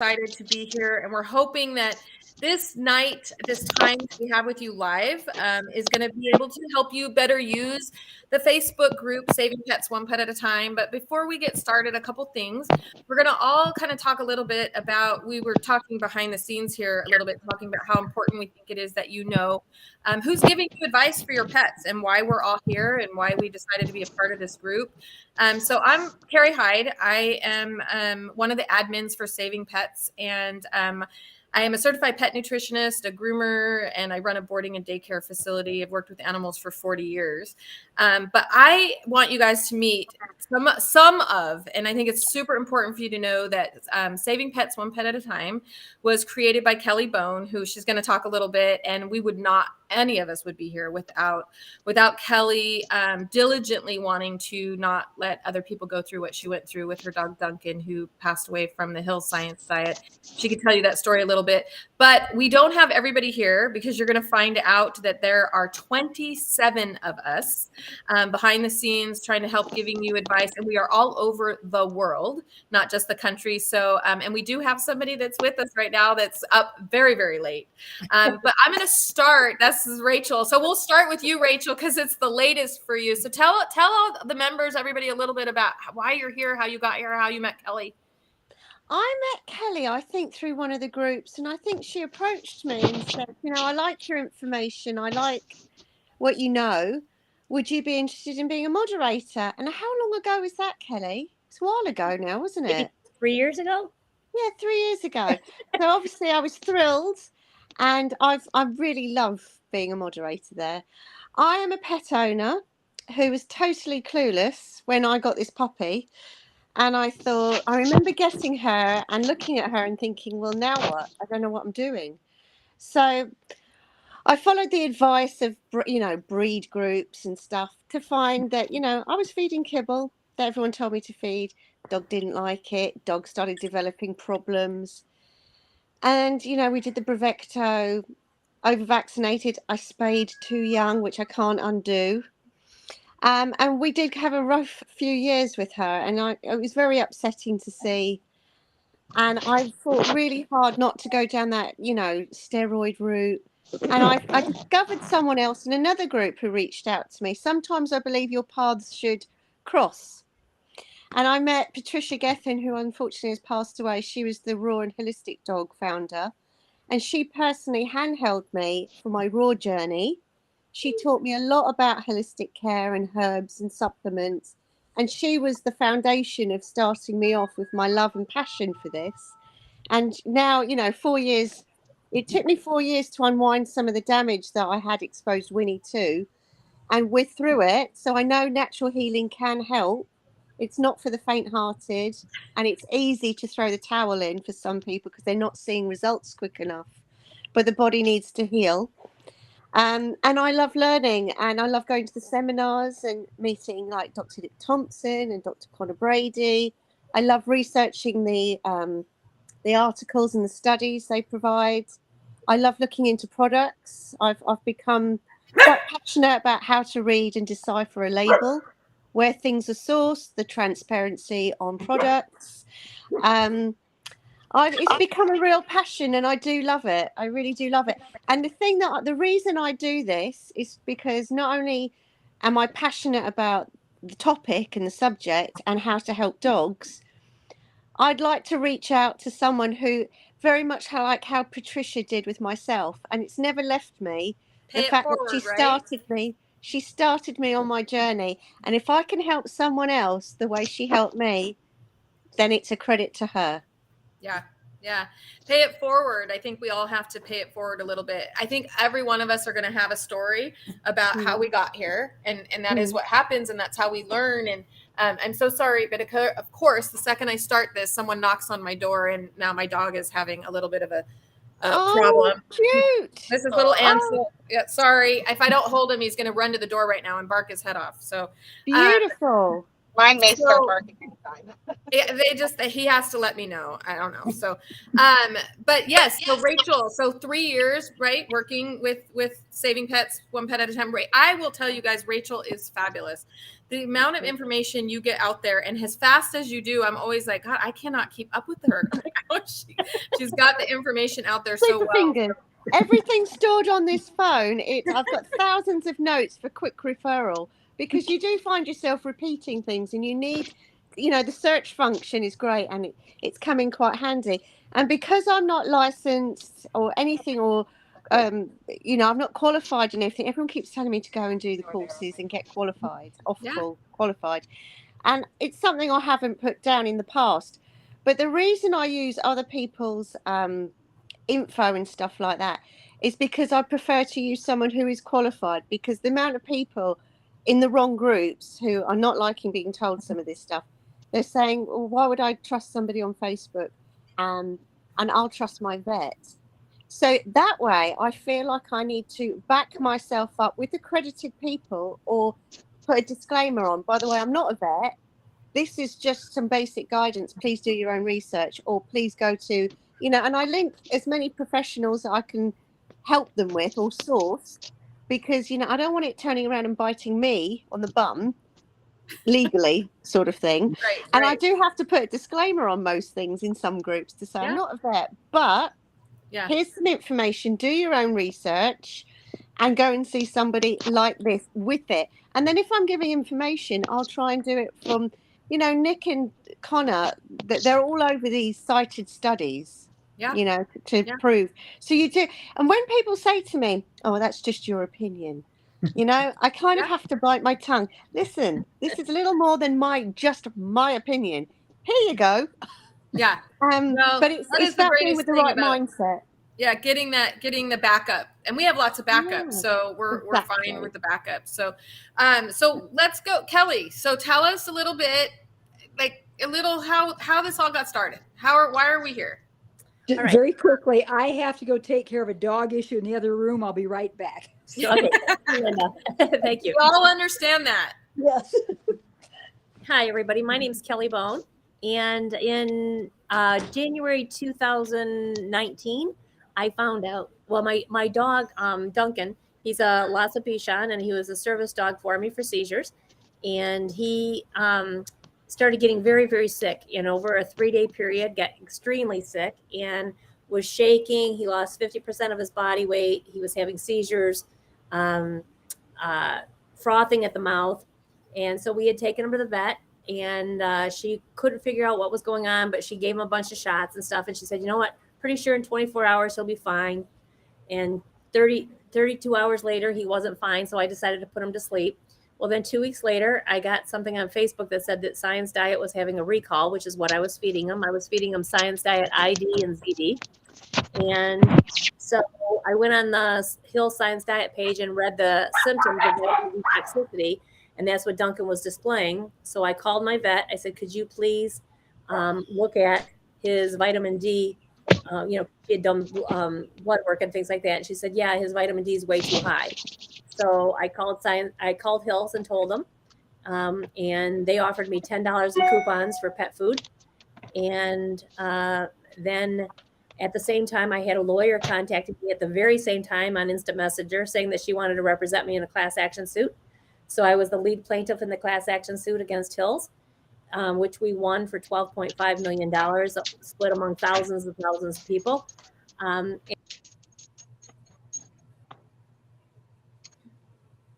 excited to be here, and we're hoping that this night, this time we have with you live, is going to be able to help you better use the Facebook group Saving Pets One Pet at a Time. But before we get started, a couple things. We're going to all kind of talk a little bit about, we were talking behind the scenes here a little bit, talking about how important we think it is that you know who's giving you advice for your pets and why we're all here and why we decided to be a part of this group. So I'm Carrie Hyde. I am one of the admins for Saving Pets, and I am a certified pet nutritionist, a groomer, and I run a boarding and daycare facility. I've worked with animals for 40 years. But I want you guys to meet some of, and I think it's super important for you to know that Saving Pets One Pet at a Time was created by Kelly Bone, who she's going to talk a little bit, and we would not, any of us would be here without Kelly diligently wanting to not let other people go through what she went through with her dog Duncan, who passed away from the Hill Science Diet. She could tell you that story a little bit, but we don't have everybody here because you're going to find out that there are 27 of us behind the scenes trying to help giving you advice, and we are all over the world, not just the country. So, and we do have somebody that's with us right now that's up very, very late. But I'm going to start. This is Rachel. So we'll start with you, Rachel, because it's the latest for you. So tell all the members, everybody, a little bit about why you're here, how you got here, how you met Kelly. I met Kelly, I think, through one of the groups, and I think she approached me and said, I like your information. I like what you know. Would you be interested in being a moderator? And how long ago was that, Kelly? It's a while ago now, wasn't it? Maybe 3 years ago? Yeah, 3 years ago. So obviously I was thrilled, and I really love being a moderator there. I am a pet owner who was totally clueless when I got this puppy. And I remember getting her and looking at her and thinking, well, now what? I don't know what I'm doing. So I followed the advice of, breed groups and stuff to find that, I was feeding kibble that everyone told me to feed. Dog didn't like it. Dog started developing problems. And, we did the Brevecto, over vaccinated. I spayed too young, which I can't undo. And we did have a rough few years with her, and it was very upsetting to see. And I fought really hard not to go down that, steroid route. And I discovered someone else in another group who reached out to me. Sometimes I believe your paths should cross. And I met Patricia Gethin, who unfortunately has passed away. She was the Raw and Holistic Dog founder. And she personally handheld me for my Raw journey. She taught me a lot about holistic care and herbs and supplements. And she was the foundation of starting me off with my love and passion for this. And now, 4 years, it took me 4 years to unwind some of the damage that I had exposed Winnie to. And we're through it. So I know natural healing can help. It's not for the faint-hearted. And it's easy to throw the towel in for some people because they're not seeing results quick enough. But the body needs to heal. And I love learning, and I love going to the seminars and meeting like Dr. Dick Thompson and Dr. Connor Brady. I love researching the articles and the studies they provide. I love looking into products. I've become quite passionate about how to read and decipher a label, where things are sourced, the transparency on products. It's become a real passion, and I do love it. I really do love it. And the reason I do this is because not only am I passionate about the topic and the subject and how to help dogs, I'd like to reach out to someone who very much like how Patricia did with myself, and it's never left me. Pay it forward, She started me on my journey, and if I can help someone else the way she helped me, then it's a credit to her. Yeah. Pay it forward. I think we all have to pay it forward a little bit. I think every one of us are going to have a story about how we got here, and that is what happens, and that's how we learn. And I'm so sorry, but of course, the second I start this, someone knocks on my door, and now my dog is having a little bit of a problem. Cute. This is little Ansel. Yeah, sorry. If I don't hold him, he's going to run to the door right now and bark his head off. So beautiful. Mine may start barking anytime. He has to let me know. I don't know. So, but yes, so Rachel, so 3 years, right? Working with Saving Pets, one pet at a time. I will tell you guys, Rachel is fabulous. The amount of information you get out there, and as fast as you do, I'm always like, God, I cannot keep up with her. She's got the information out there so well. Fingers. Everything's stored on this phone. I've got thousands of notes for quick referral, because you do find yourself repeating things, and you need, the search function is great, and it's coming quite handy. And because I'm not licensed or anything, or I'm not qualified in anything, everyone keeps telling me to go and do the courses and get qualified, qualified. And it's something I haven't put down in the past. But the reason I use other people's info and stuff like that is because I prefer to use someone who is qualified, because the amount of people in the wrong groups who are not liking being told some of this stuff, they're saying, well, why would I trust somebody on Facebook, and I'll trust my vet. So that way I feel like I need to back myself up with accredited people, or put a disclaimer on, by the way, I'm not a vet, this is just some basic guidance, please do your own research, or please go to, and I link as many professionals that I can help them with, or source, because, I don't want it turning around and biting me on the bum legally, sort of thing. Right. And I do have to put a disclaimer on most things in some groups to say I'm not a vet, but here's some information, do your own research and go and see somebody like this with it. And then if I'm giving information, I'll try and do it from, Nick and Connor, that they're all over these cited studies, to prove. So you do. And when people say to me, oh, that's just your opinion, I kind of have to bite my tongue. Listen, this is a little more than just my opinion. Here you go. Yeah. But it's that thing with the right mindset. Yeah, getting the backup, and we have lots of backup, so we're fine with the backup. So, so let's go, Kelly. So tell us a little bit, how this all got started. Why are we here? Right. Very quickly, I have to go take care of a dog issue in the other room. I'll be right back. Okay, thank you. We all understand that. Yes. Hi, everybody. My name's Kelly Bone, and in January 2019. I found out, well, my dog, Duncan, he's a Lhasa Bichon, and he was a service dog for me for seizures. And he started getting very, very sick. And over a 3-day period, got extremely sick and was shaking. He lost 50% of his body weight. He was having seizures, frothing at the mouth. And so we had taken him to the vet, and she couldn't figure out what was going on, but she gave him a bunch of shots and stuff. And she said, you know what? Pretty sure in 24 hours he'll be fine. And 32 hours later, he wasn't fine. So I decided to put him to sleep. Well, then 2 weeks later, I got something on Facebook that said that Science Diet was having a recall, which is what I was feeding him. I was feeding him Science Diet ID and ZD. And so I went on the Hill Science Diet page and read the symptoms of vitamin D toxicity. And that's what Duncan was displaying. So I called my vet. I said, could you please look at his vitamin D? He had done blood work and things like that. And she said, yeah, his vitamin D is way too high. So I called Hills and told them, and they offered me $10 in coupons for pet food. And then at the same time, I had a lawyer contacted me at the very same time on Instant Messenger saying that she wanted to represent me in a class action suit. So I was the lead plaintiff in the class action suit against Hills. Which we won for $12.5 million, split among thousands and thousands of people.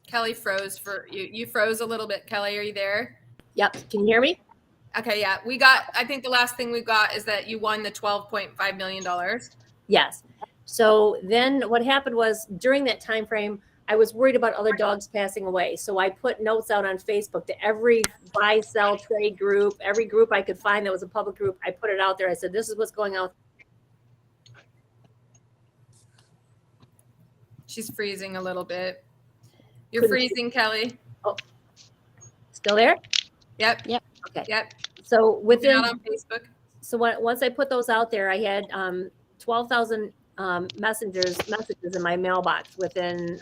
Kelly froze for you. You froze a little bit, Kelly. Are you there? Yep. Can you hear me? Okay. Yeah. I think the last thing we got is that you won the $12.5 million. Yes. So then what happened was, during that time frame, I was worried about other dogs passing away. So I put notes out on Facebook to every buy, sell, trade group, every group I could find that was a public group. I put it out there. I said, this is what's going on. She's freezing a little bit. You're freezing, Kelly. Oh, still there? Yep. Okay. Yep. So within on Facebook. So once I put those out there, I had 12,000 messages in my mailbox within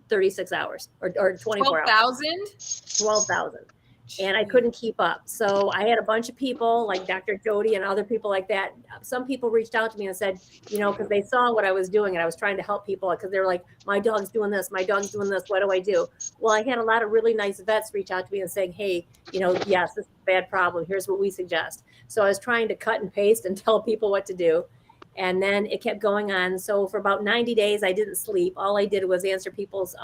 36 hours or 24 hours. 12,000? 12,000. And I couldn't keep up. So I had a bunch of people like Dr. Jody and other people like that. Some people reached out to me and said, you know, because they saw what I was doing and I was trying to help people because they were like, my dog's doing this, my dog's doing this. What do I do? Well, I had a lot of really nice vets reach out to me and saying, hey, you know, yes, this is a bad problem. Here's what we suggest. So I was trying to cut and paste and tell people what to do. And then it kept going on. So for about 90 days, I didn't sleep. All I did was answer people's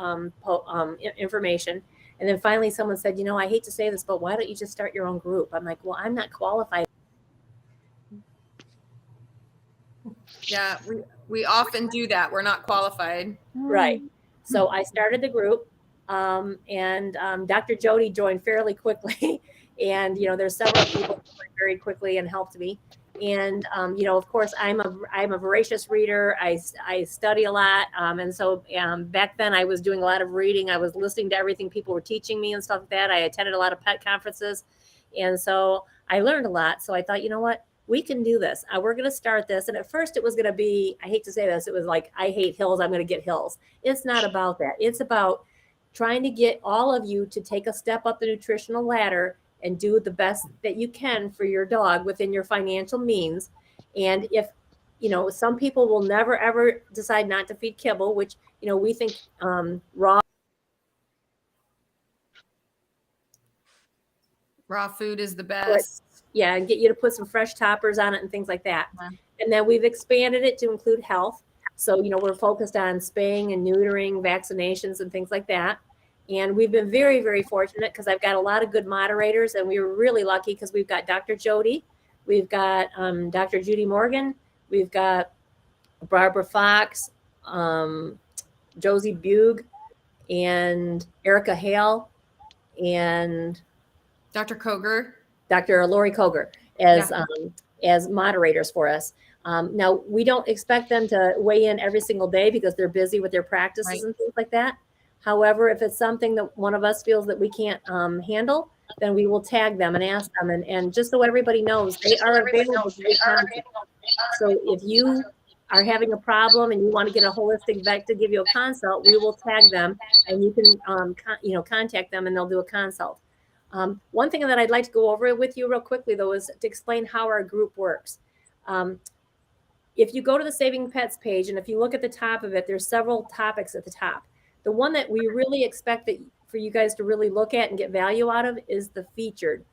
information. And then finally someone said, you know, I hate to say this, but why don't you just start your own group? I'm like, well, I'm not qualified. Yeah, we often do that. We're not qualified. Right. So I started the group and Dr. Jody joined fairly quickly. And, you know, there's several people who joined very quickly and helped me. And, you know, of course, I'm a voracious reader. I study a lot. And so back then I was doing a lot of reading. I was listening to everything people were teaching me and stuff like that. I attended a lot of pet conferences. And so I learned a lot. So I thought, you know what, we can do this. We're going to start this. And at first it was going to be, I hate to say this, it was like, I hate hills. I'm going to get hills. It's not about that. It's about trying to get all of you to take a step up the nutritional ladder and do the best that you can for your dog within your financial means. And if, you know, some people will never, ever decide not to feed kibble, which, you know, we think raw food is the best. Yeah, and get you to put some fresh toppers on it and things like that. Yeah. And then we've expanded it to include health. So, you know, we're focused on spaying and neutering, vaccinations and things like that. And we've been very, very fortunate because I've got a lot of good moderators, and we were really lucky because we've got Dr. Jody, we've got Dr. Judy Morgan, we've got Barbara Fox, Josie Bug, and Erica Hale, and Dr. Koger. Dr. Lori Koger as moderators for us. Now, we don't expect them to weigh in every single day because they're busy with their practices and things like that. However, if it's something that one of us feels that we can't handle, then we will tag them and ask them. And just so everybody knows, they are available. So if you are having a problem and you want to get a holistic vet to give you a consult, we will tag them and you can contact them and they'll do a consult. One thing that I'd like to go over with you real quickly, though, is to explain how our group works. If you go to the Saving Pets page and if you look at the top of it, there's several topics at the top. The one that we really expect that for you guys to really look at and get value out of is the featured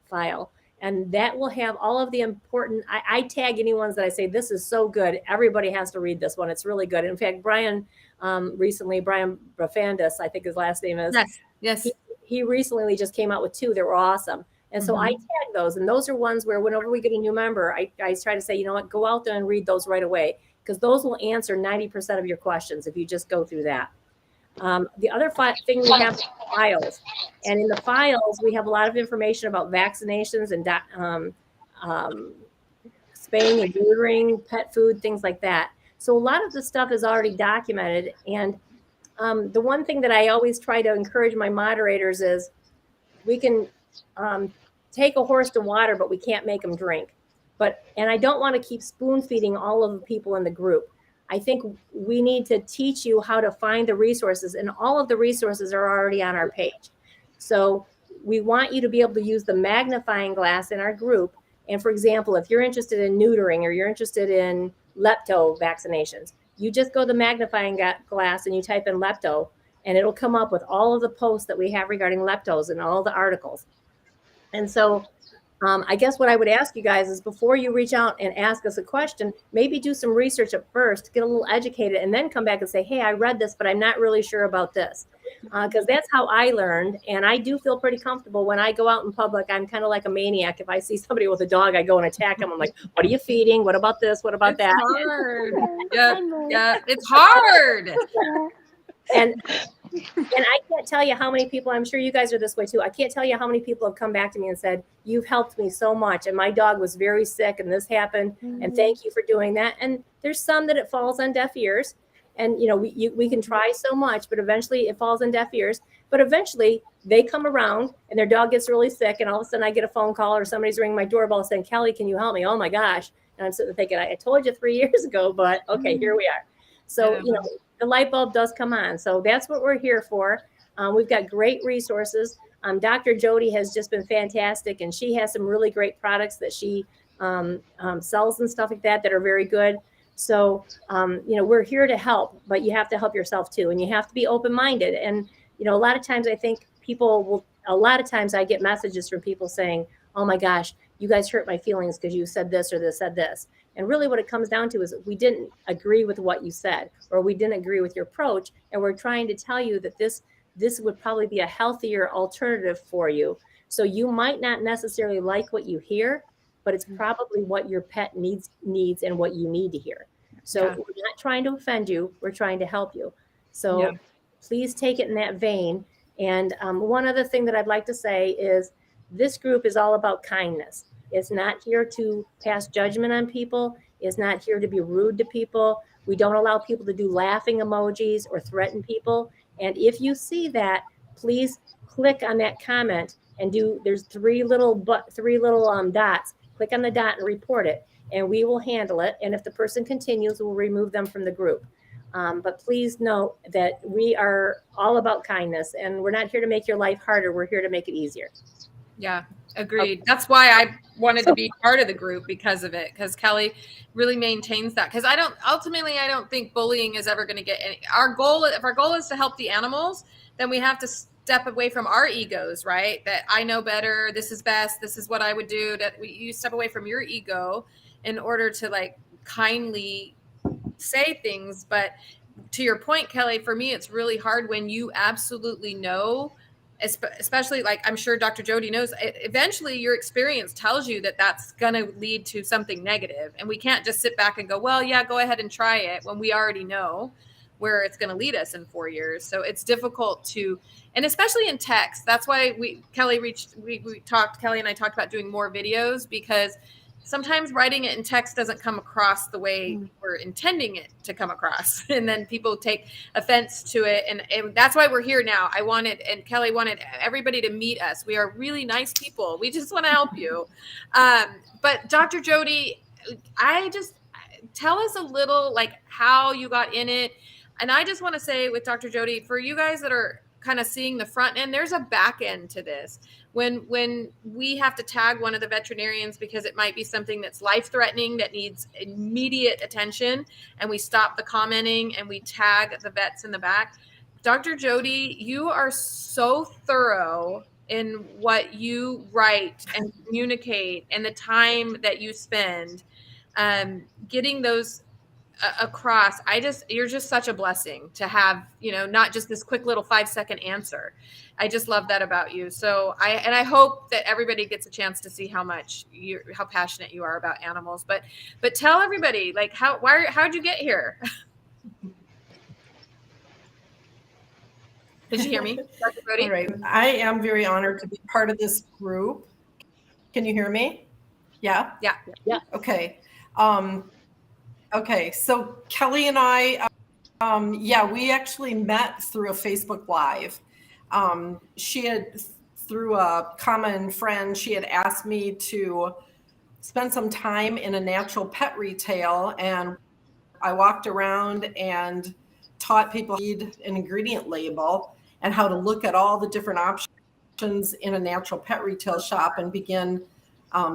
file. And that will have all of the important, I tag any ones that I say, this is so good. Everybody has to read this one. It's really good. In fact, Brian Brafandis, I think his last name is. Yes. He recently just came out with 2 that were awesome. And so I tag those. And those are ones where whenever we get a new member, I try to say, you know what, go out there and read those right away. Because those will answer 90% of your questions if you just go through that. The other thing we have is files. And in the files, we have a lot of information about vaccinations and spaying and neutering, pet food, things like that. So a lot of the stuff is already documented. And the one thing that I always try to encourage my moderators is we can take a horse to water, but we can't make them drink. And I don't want to keep spoon feeding all of the people in the group. I think we need to teach you how to find the resources, and all of the resources are already on our page. So we want you to be able to use the magnifying glass in our group. And for example, if you're interested in neutering or you're interested in lepto vaccinations, you just go to the magnifying glass and you type in lepto, and it'll come up with all of the posts that we have regarding leptos and all the articles. And so I guess what I would ask you guys is before you reach out and ask us a question, maybe do some research at first, get a little educated, and then come back and say, hey, I read this, but I'm not really sure about this. Because that's how I learned. And I do feel pretty comfortable when I go out in public. I'm kind of like a maniac. If I see somebody with a dog, I go and attack them. I'm like, what are you feeding? What about this? What about that? Hard. Yeah, it's hard. And I can't tell you how many people, I'm sure you guys are this way too. I can't tell you how many people have come back to me and said, you've helped me so much. And my dog was very sick and this happened. And thank you for doing that. And there's some that it falls on deaf ears. And, you know, we can try so much, but eventually it falls on deaf ears. But eventually they come around and their dog gets really sick. And all of a sudden I get a phone call or somebody's ringing my doorbell saying, Kelly, can you help me? Oh my gosh. And I'm sitting there thinking, I told you 3 years ago, but okay, here we are. So, you know, the light bulb does come on. So that's what we're here for. We've got great resources. Dr. Jody has just been fantastic, and she has some really great products that she sells and stuff like that are very good. So, we're here to help, but you have to help yourself too. And you have to be open-minded. And, a lot of times I think a lot of times I get messages from people saying, oh my gosh, you guys hurt my feelings because you said this or this said this. And really what it comes down to is we didn't agree with what you said, or we didn't agree with your approach. And we're trying to tell you that this would probably be a healthier alternative for you. So you might not necessarily like what you hear, but it's probably what your pet needs and what you need to hear. So we're not trying to offend you. We're trying to help you. So please take it in that vein. And one other thing that I'd like to say is this group is all about kindness. It's not here to pass judgment on people. It's not here to be rude to people. We don't allow people to do laughing emojis or threaten people. And if you see that, please click on that comment and there's three little dots. Click on the dot and report it, and we will handle it. And if the person continues, we'll remove them from the group. But please note that we are all about kindness, and we're not here to make your life harder. We're here to make it easier. Yeah, agreed. That's why I wanted to be part of the group because of it, because Kelly really maintains that. Because I don't think bullying is ever going to get any. If our goal is to help the animals, then we have to step away from our egos, right? That I know better, this is best, this is what I would do. That you step away from your ego in order to kindly say things. But to your point, Kelly, for me, it's really hard when you absolutely know, especially I'm sure Dr. Jody knows, eventually your experience tells you that that's going to lead to something negative. And we can't just sit back and go, well, yeah, go ahead and try it when we already know where it's going to lead us in 4 years. So it's difficult to, and especially in text, that's why Kelly and I talked about doing more videos, because sometimes writing it in text doesn't come across the way we're intending it to come across. And then people take offense to it. And that's why we're here now. And Kelly wanted everybody to meet us. We are really nice people. We just want to help you. But Dr. Jody, tell us a little how you got in it. And I just want to say with Dr. Jody, for you guys that are kind of seeing the front end, there's a back end to this. When we have to tag one of the veterinarians because it might be something that's life-threatening that needs immediate attention, and we stop the commenting and we tag the vets in the back. Dr. Jody, you are so thorough in what you write and communicate and the time that you spend getting those across. You're just such a blessing to have, not just this quick little 5-second answer. I just love that about you. So I hope that everybody gets a chance to see how passionate you are about animals, but tell everybody how'd you get here? Did you hear me, Dr. Brody? All right. I am very honored to be part of this group. Can you hear me? Yeah? Yeah. Okay. Okay. So Kelly and I, we actually met through a Facebook Live. She had, through a common friend, she had asked me to spend some time in a natural pet retail, and I walked around and taught people to read an ingredient label and how to look at all the different options in a natural pet retail shop and begin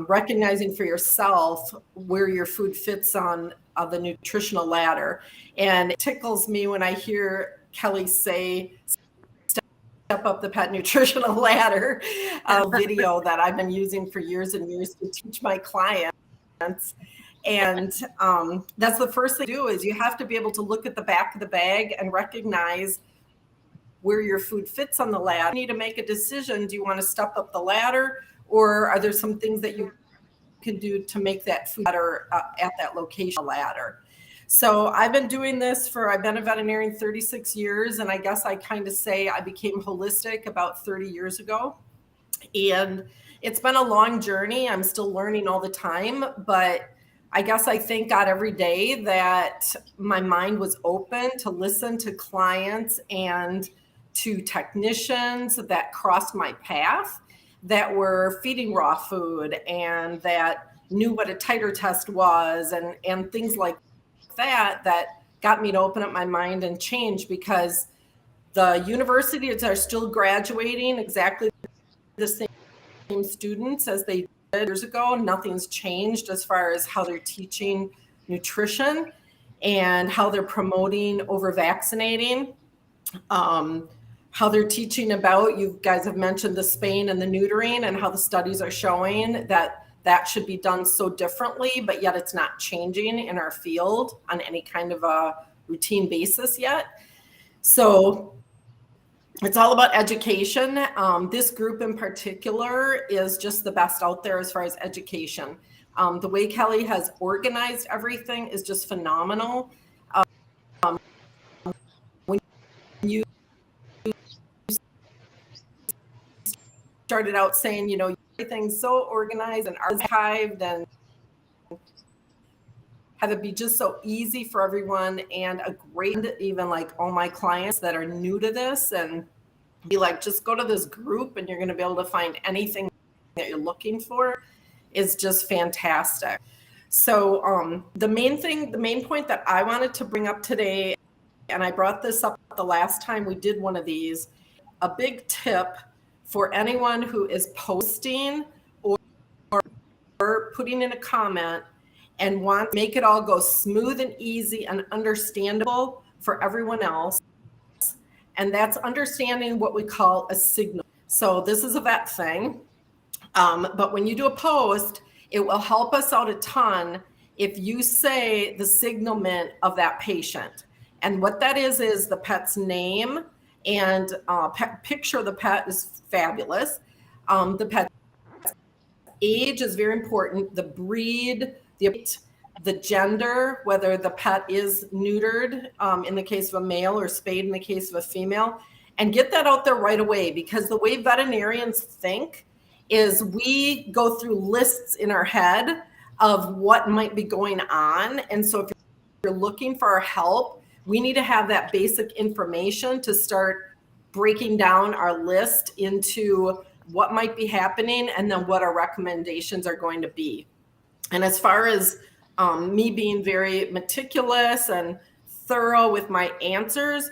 recognizing for yourself where your food fits on the nutritional ladder. And it tickles me when I hear Kelly say, step up the pet nutritional ladder, video that I've been using for years and years to teach my clients. And that's the first thing to do is you have to be able to look at the back of the bag and recognize where your food fits on the ladder. You need to make a decision. Do you want to step up the ladder, or are there some things that you can do to make that food better at that location ladder? So I've been doing this I've been a veterinarian 36 years, and I guess I kind of say I became holistic about 30 years ago. And it's been a long journey. I'm still learning all the time, but I guess I thank God every day that my mind was open to listen to clients and to technicians that crossed my path that were feeding raw food and that knew what a titer test was and things like that got me to open up my mind and change, because the universities are still graduating exactly the same students as they did years ago. Nothing's changed as far as how they're teaching nutrition and how they're promoting over vaccinating. How they're teaching about, you guys have mentioned the spaying and the neutering, and how the studies are showing that that should be done so differently, but yet it's not changing in our field on any kind of a routine basis yet. So it's all about education. This group in particular is just the best out there as far as education. The way Kelly has organized everything is just phenomenal. When you started out saying, you know, everything's so organized and archived, and have it be just so easy for everyone, and a great, even like all my clients that are new to this, and be like, just go to this group and you're going to be able to find anything that you're looking for, is just fantastic. So the main point that I wanted to bring up today, and I brought this up the last time we did one of these, a big tip for anyone who is posting or putting in a comment and want to make it all go smooth and easy and understandable for everyone else. And that's understanding what we call a signal. So this is a vet thing. But when you do a post, it will help us out a ton if you say the signalment of that patient. And what that is the pet's name, and picture of the pet is fabulous. The pet's age is very important. The breed, the gender, whether the pet is neutered in the case of a male or spayed in the case of a female, and get that out there right away. Because the way veterinarians think is we go through lists in our head of what might be going on. And so if you're looking for our help, we need to have that basic information to start breaking down our list into what might be happening and then what our recommendations are going to be. And as far as me being very meticulous and thorough with my answers,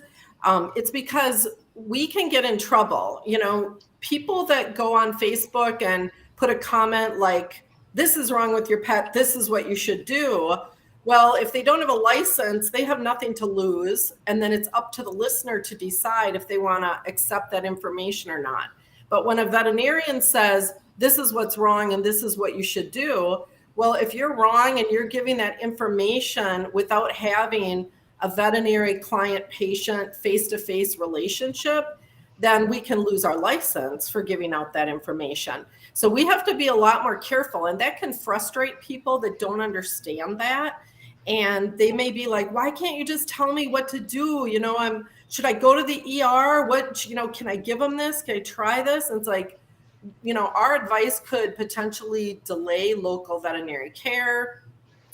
it's because we can get in trouble. You know, people that go on Facebook and put a comment like, this is wrong with your pet, this is what you should do. Well, if they don't have a license, they have nothing to lose. And then it's up to the listener to decide if they want to accept that information or not. But when a veterinarian says, this is what's wrong and this is what you should do, well, if you're wrong and you're giving that information without having a veterinary client-patient face-to-face relationship, then we can lose our license for giving out that information. So we have to be a lot more careful, and that can frustrate people that don't understand that. And they may be like, why can't you just tell me what to do? You know, should I go to the ER? What, you know, can I give them this? Can I try this? And it's like, you know, our advice could potentially delay local veterinary care,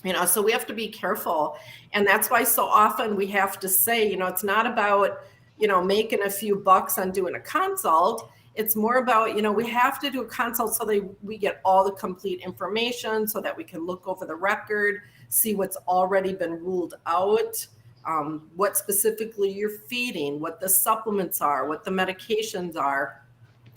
you know, so we have to be careful. And that's why so often we have to say, you know, it's not about, you know, making a few bucks on doing a consult. It's more about, you know, we have to do a consult so that we get all the complete information so that we can look over the record, see what's already been ruled out, what specifically you're feeding, what the supplements are, what the medications are.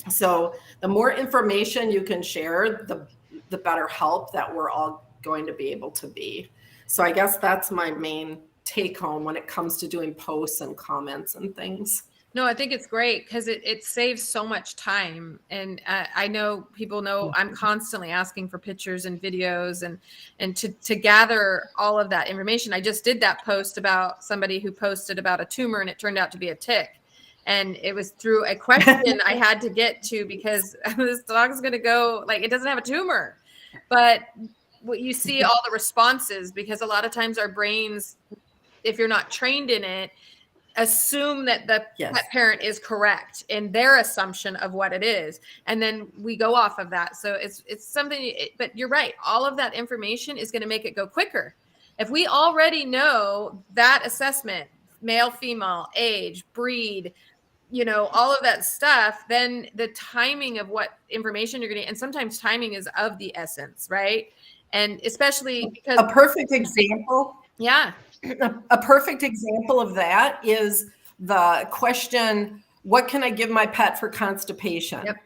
So the more information you can share, the better help that we're all going to be able to be. So I guess that's my main take home when it comes to doing posts and comments and things. No, I think it's great because it saves so much time. And I know people know I'm constantly asking for pictures and videos and to gather all of that information. I just did that post about somebody who posted about a tumor and it turned out to be a tick. And it was through a question I had to get to because this dog's going to go, like, it doesn't have a tumor. But what you see all the responses, because a lot of times our brains, if you're not trained in it, assume that the pet parent is correct in their assumption of what it is. And then we go off of that. So it's something, but you're right. All of that information is going to make it go quicker. If we already know that assessment, male, female, age, breed, you know, all of that stuff, then the timing of what information you're getting, and sometimes timing is of the essence, right? And especially because a perfect example. Yeah. A perfect example of that is the question, what can I give my pet for constipation? Yep.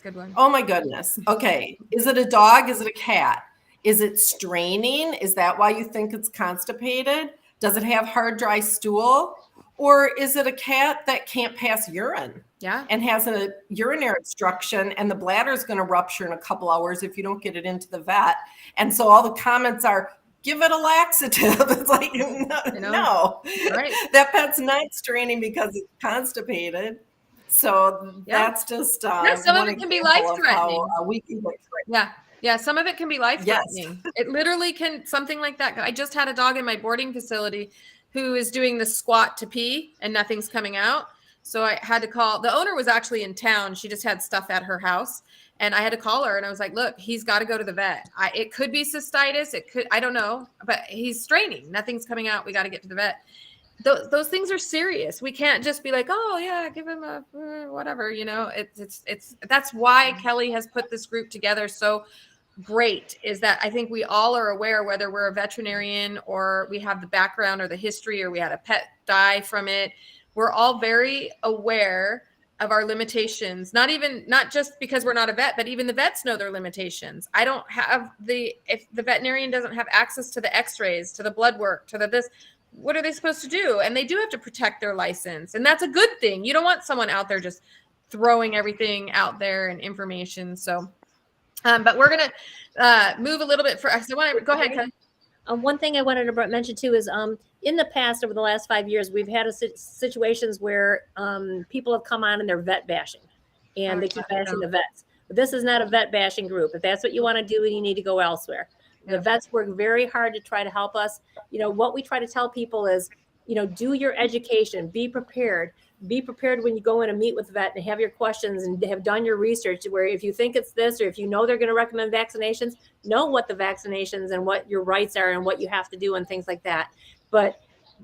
Good one. Oh my goodness. Okay. Is it a dog? Is it a cat? Is it straining? Is that why you think it's constipated? Does it have hard, dry stool? Or is it a cat that can't pass urine? Yeah. And has a urinary obstruction, and the bladder is going to rupture in a couple hours if you don't get it into the vet. And so all the comments are, give it a laxative. It's like, no. Right. That pet's not straining because it's constipated. So that's just some of it can be life-threatening. We can get Yeah, some of it can be life-threatening. Yes. It literally can, something like that. I just had a dog in my boarding facility who is doing the squat to pee and nothing's coming out. So I had to call. The owner was actually in town. She just had stuff at her house. And I had to call her and I was like, look, he's got to go to the vet. It could be cystitis. It could, I don't know, but he's straining. Nothing's coming out. We got to get to the vet. Those things are serious. We can't just be like, oh yeah, give him a whatever, it's that's why Kelly has put this group together. So great is that I think we all are aware, whether we're a veterinarian or we have the background or the history, or we had a pet die from it. We're all very aware of our limitations, not just because we're not a vet, but even the vets know their limitations. If the veterinarian doesn't have access to the x-rays, to the blood work, to this, what are they supposed to do? And they do have to protect their license. And that's a good thing. You don't want someone out there just throwing everything out there and information. So, but we're going to move a little bit for, so go ahead, Kelly. One thing I wanted to mention too is in the past, over the last 5 years, we've had situations where people have come on and they're vet bashing and they keep bashing the vets. But this is not a vet bashing group. If that's what you want to do, you need to go elsewhere. The vets work very hard to try to help us. What we try to tell people is, do your education, be prepared. Be prepared when you go in and meet with the vet and have your questions and have done your research, where if you think it's this, or if you know they're going to recommend vaccinations, know what the vaccinations and what your rights are and what you have to do and things like that. But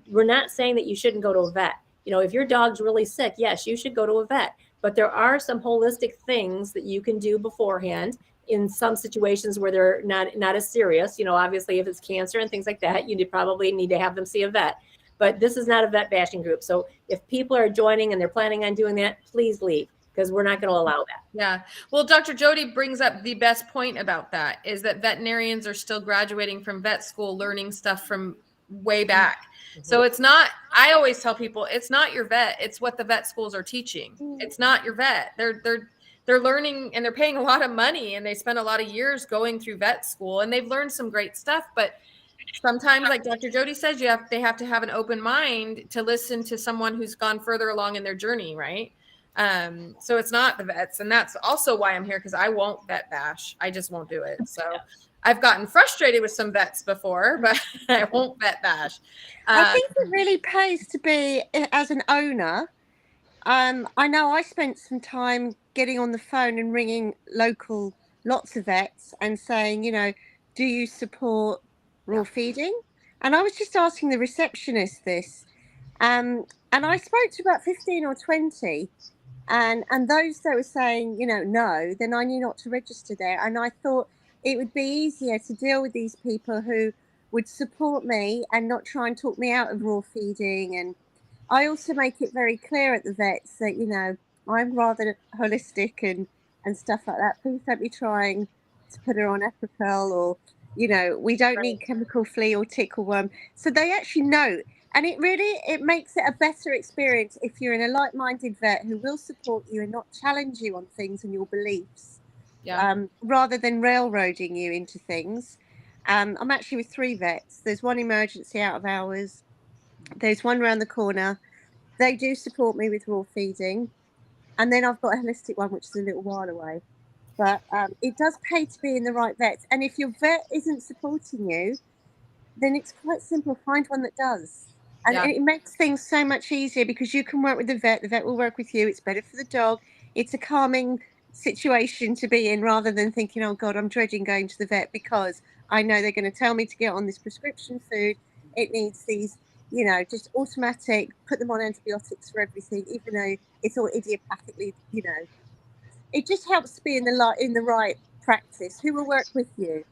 we're not saying that you shouldn't go to a vet. If your dog's really sick, yes, you should go to a vet. But there are some holistic things that you can do beforehand in some situations where they're not as serious. Obviously, if it's cancer and things like that, you probably need to have them see a vet. But this is not a vet bashing group. So if people are joining and they're planning on doing that, please leave, because we're not going to allow that. Yeah. Well, Dr. Jody brings up the best point about that, is that veterinarians are still graduating from vet school, learning stuff from way back. Mm-hmm. So it's not, I always tell people, it's not your vet. It's what the vet schools are teaching. It's not your vet. They're learning, and they're paying a lot of money, and they spend a lot of years going through vet school, and they've learned some great stuff. But sometimes, like Dr. Jody says, they have to have an open mind to listen to someone who's gone further along in their journey, right? So it's not the vets. And that's also why I'm here, because I won't vet bash. I just won't do it. So I've gotten frustrated with some vets before, but I won't vet bash. I think it really pays to be, as an owner, I know I spent some time getting on the phone and ringing lots of vets and saying, do you support raw feeding? And I was just asking the receptionist this, and I spoke to about 15 or 20, and those that were saying, no, then I knew not to register there. And I thought it would be easier to deal with these people who would support me and not try and talk me out of raw feeding. And I also make it very clear at the vets that, I'm rather holistic and stuff like that. Please don't be trying to put her on Epical, or we don't need chemical flea or tick or worm. So they actually know. And it makes it a better experience if you're in a like-minded vet who will support you and not challenge you on things and your beliefs, rather than railroading you into things. I'm actually with 3 vets. There's one emergency out of hours. There's one around the corner. They do support me with raw feeding. And then I've got a holistic one, which is a little while away. But it does pay to be in the right vet. And if your vet isn't supporting you, then it's quite simple. Find one that does. And it makes things so much easier, because you can work with the vet will work with you. It's better for the dog. It's a calming situation to be in, rather than thinking, oh God, I'm dreading going to the vet because I know they're going to tell me to get on this prescription food. It needs these, just automatic, put them on antibiotics for everything, even though it's all idiopathically, It just helps be in the right practice. Who will work with you?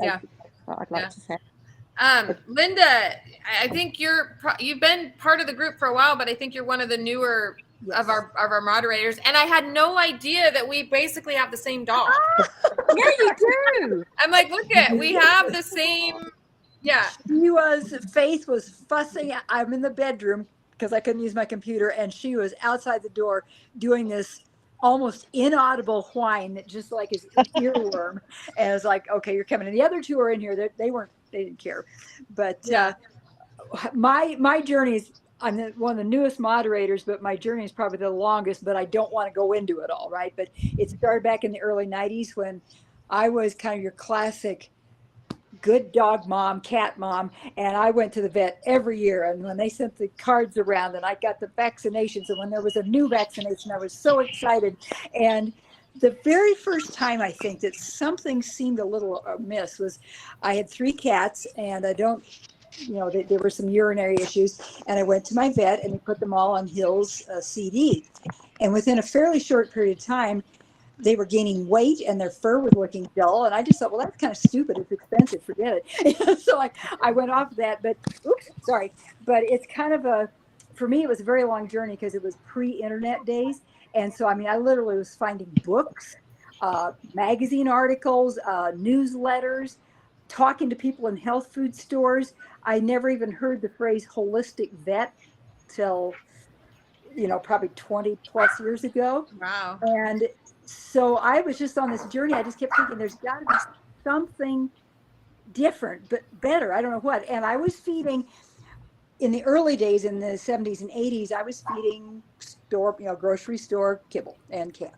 Yeah. What I'd like to say. Linda, I think you've been part of the group for a while, but I think you're one of the newer of our moderators. And I had no idea that we basically have the same dog. Yeah, you do. I'm like, look we have the same. Yeah. Faith was fussing. I'm in the bedroom because I couldn't use my computer, and she was outside the door doing this almost inaudible whine that just like is an earworm. And I was like, okay, you're coming. And the other two are in here. They didn't care. But my journey is, I'm one of the newest moderators, but my journey is probably the longest, but I don't want to go into it all, right? But it started back in the early 90s when I was kind of your classic good dog mom, cat mom, and I went to the vet every year. And when they sent the cards around and I got the vaccinations, and when there was a new vaccination, I was so excited. And the very first time I think that something seemed a little amiss was I had 3 cats, and there were some urinary issues, and I went to my vet and he put them all on Hill's CD. And within a fairly short period of time, they were gaining weight and their fur was looking dull. And I just thought, well, that's kind of stupid. It's expensive. Forget it. So I went off of that, but it's kind of for me, it was a very long journey because it was pre-internet days. And so, I mean, I literally was finding books, magazine articles, newsletters, talking to people in health food stores. I never even heard the phrase holistic vet till, probably 20 plus years ago. Wow. And so I was just on this journey. I just kept thinking there's got to be something different, but better. I don't know what. And I was feeding in the early days in the 70s and 80s, I was feeding grocery store kibble and canned.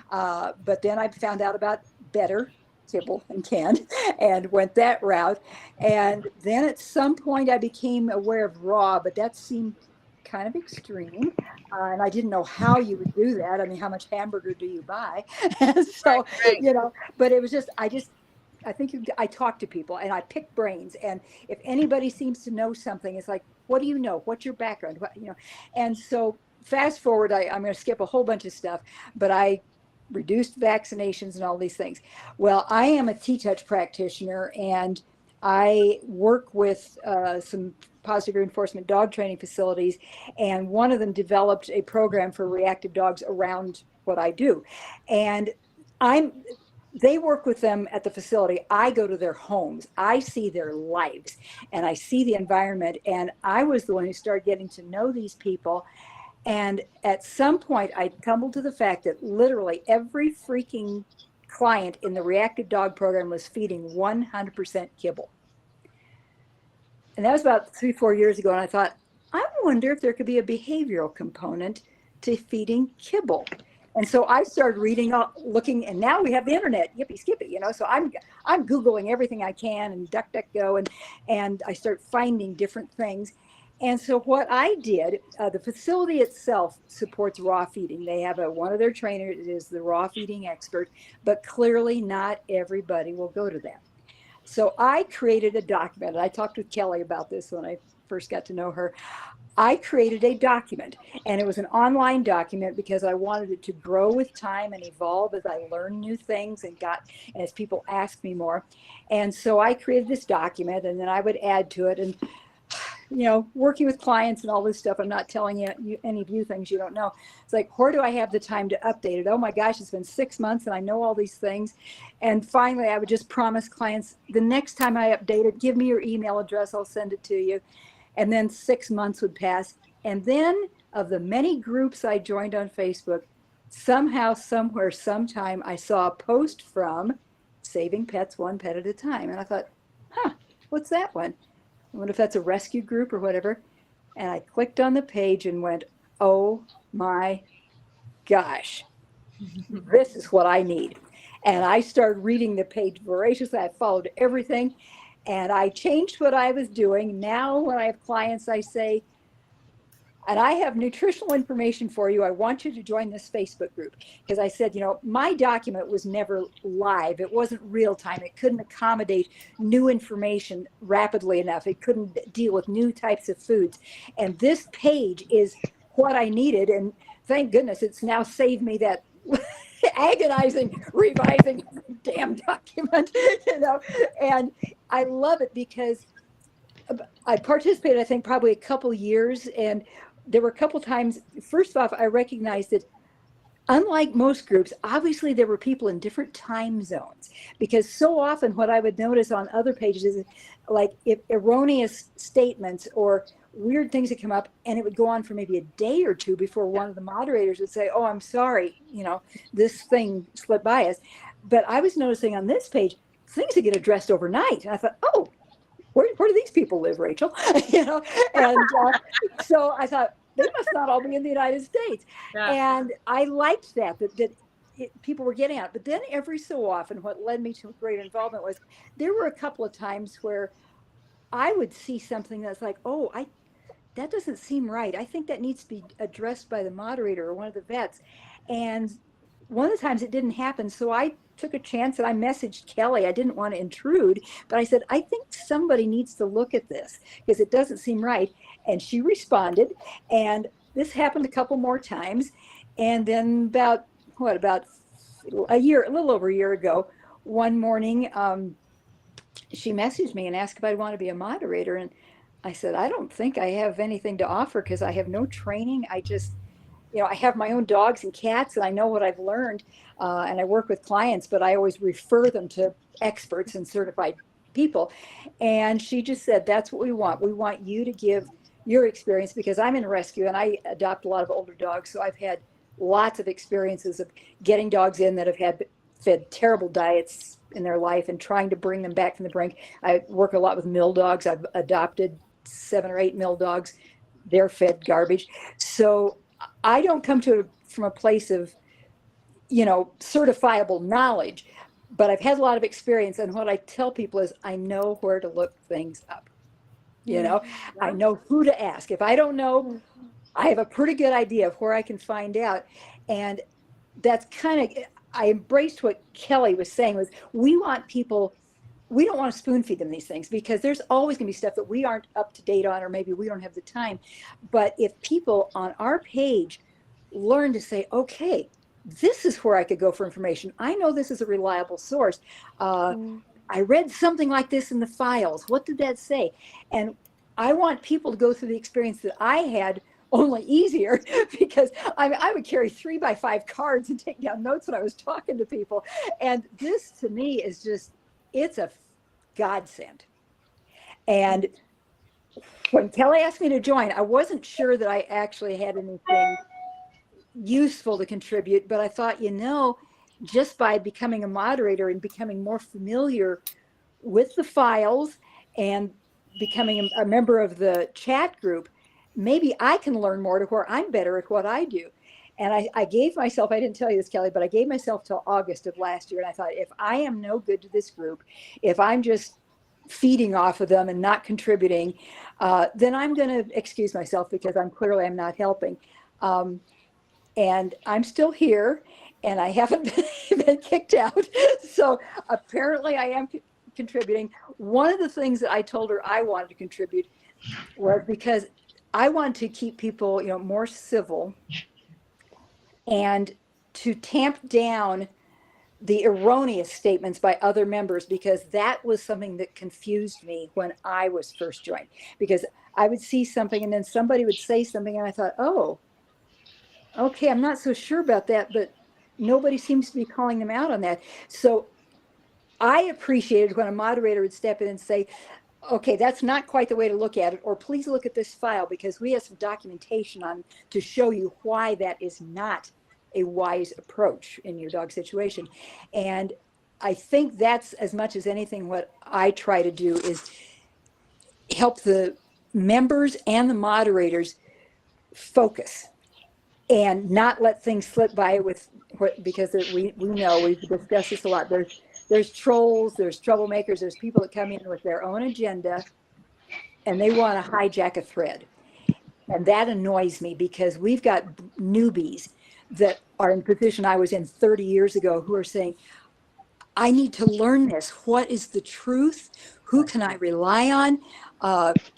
But then I found out about better kibble and canned and went that route. And then at some point I became aware of raw, but that seemed kind of extreme. And I didn't know how you would do that. I mean, how much hamburger do you buy? And so, right. But it was just, I think I talk to people and I pick brains. And if anybody seems to know something, it's like, what do you know? What's your background? And so fast forward, I'm going to skip a whole bunch of stuff, but I reduced vaccinations and all these things. Well, I am a T-Touch practitioner, and I work with some positive reinforcement dog training facilities, and one of them developed a program for reactive dogs around what I do. And they work with them at the facility. I go to their homes. I see their lives and I see the environment. And I was the one who started getting to know these people. And at some point I tumbled to the fact that literally every freaking client in the reactive dog program was feeding 100% kibble. And that was about 3-4 years ago. And I thought, I wonder if there could be a behavioral component to feeding kibble. And so I started reading, looking, and now we have the internet, yippee skippy, So I'm Googling everything I can and DuckDuckGo, and I start finding different things. And so what I did, the facility itself supports raw feeding. They have one of their trainers is the raw feeding expert, but clearly not everybody will go to that. So I created a document. I talked with Kelly about this when I first got to know her. I created a document, and it was an online document because I wanted it to grow with time and evolve as I learned new things and as people asked me more. And so I created this document, and then I would add to it. And working with clients and all this stuff, I'm not telling you any of you things you don't know. It's like, where do I have the time to update it? Oh my gosh, it's been 6 months and I know all these things. And finally, I would just promise clients, the next time I update it, give me your email address, I'll send it to you. And then 6 months would pass. And then of the many groups I joined on Facebook, somehow, somewhere, sometime, I saw a post from Saving Pets One Pet at a Time. And I thought, what's that one? I wonder if that's a rescue group or whatever. And I clicked on the page and went, oh my gosh, this is what I need. And I started reading the page voraciously. I followed everything and I changed what I was doing. Now when I have clients, I say, and I have nutritional information for you. I want you to join this Facebook group. Because I said, my document was never live. It wasn't real time. It couldn't accommodate new information rapidly enough. It couldn't deal with new types of foods. And this page is what I needed. And thank goodness it's now saved me that agonizing revising damn document, And I love it because I participated, I think, probably a couple years, and there were a couple times. First off, I recognized that unlike most groups, obviously there were people in different time zones, because so often what I would notice on other pages is like if erroneous statements or weird things that come up, and it would go on for maybe a day or two before one of the moderators would say, "Oh, I'm sorry, this thing slipped by us." But I was noticing on this page, things that get addressed overnight. And I thought, "Oh, where do these people live, Rachel?" And so I thought, they must not all be in the United States. Yeah. And I liked that people were getting out. But then every so often, what led me to great involvement was there were a couple of times where I would see something that's like, "Oh, that doesn't seem right. I think that needs to be addressed by the moderator or one of the vets." And one of the times it didn't happen. So I took a chance and I messaged Kelly. I didn't want to intrude, but I said, "I think somebody needs to look at this because it doesn't seem right." And she responded, and this happened a couple more times. And then about a little over a year ago, one morning, she messaged me and asked if I'd want to be a moderator. And I said, "I don't think I have anything to offer because I have no training. I just, I have my own dogs and cats, and I know what I've learned, and I work with clients, but I always refer them to experts and certified people." And she just said, "That's what we want. We want you to give your experience, because I'm in rescue and I adopt a lot of older dogs. So I've had lots of experiences of getting dogs in that have fed terrible diets in their life and trying to bring them back from the brink. I work a lot with mill dogs. I've adopted 7 or 8 mill dogs. They're fed garbage. So I don't come from a place of, certifiable knowledge, but I've had a lot of experience. And what I tell people is I know where to look things up. I know who to ask. If I don't know, I have a pretty good idea of where I can find out. And that's I embraced what Kelly was saying was we want people, we don't want to spoon feed them these things, because there's always going to be stuff that we aren't up to date on, or maybe we don't have the time. But if people on our page learn to say, "Okay, this is where I could go for information. I know this is a reliable source. I read something like this in the files. What did that say?" And I want people to go through the experience that I had, only easier, because I would carry 3x5 cards and take down notes when I was talking to people. And this to me is just, it's a godsend. And when Kelly asked me to join, I wasn't sure that I actually had anything useful to contribute, but I thought, just by becoming a moderator and becoming more familiar with the files and becoming a member of the chat group, maybe I can learn more to where I'm better at what I do. And I gave myself, I didn't tell you this, Kelly, but I gave myself till August of last year. And I thought, if I am no good to this group, if I'm just feeding off of them and not contributing, then I'm going to excuse myself, because I'm not helping. And I'm still here, and I haven't been kicked out. So apparently I am contributing. One of the things that I told her I wanted to contribute was because I want to keep people, more civil, and to tamp down the erroneous statements by other members, because that was something that confused me when I was first joined, because I would see something and then somebody would say something and I thought, "Oh, okay, I'm not so sure about that," but nobody seems to be calling them out on that. So I appreciated when a moderator would step in and say, "Okay, that's not quite the way to look at it," or "Please look at this file because we have some documentation on to show you why that is not a wise approach in your dog situation." And I think that's, as much as anything, what I try to do is help the members and the moderators focus and not let things slip by because we know, we've discussed this a lot. There's trolls, there's troublemakers, there's people that come in with their own agenda and they want to hijack a thread. And that annoys me, because we've got newbies that are in the position I was in 30 years ago who are saying, "I need to learn this. What is the truth? Who can I rely on?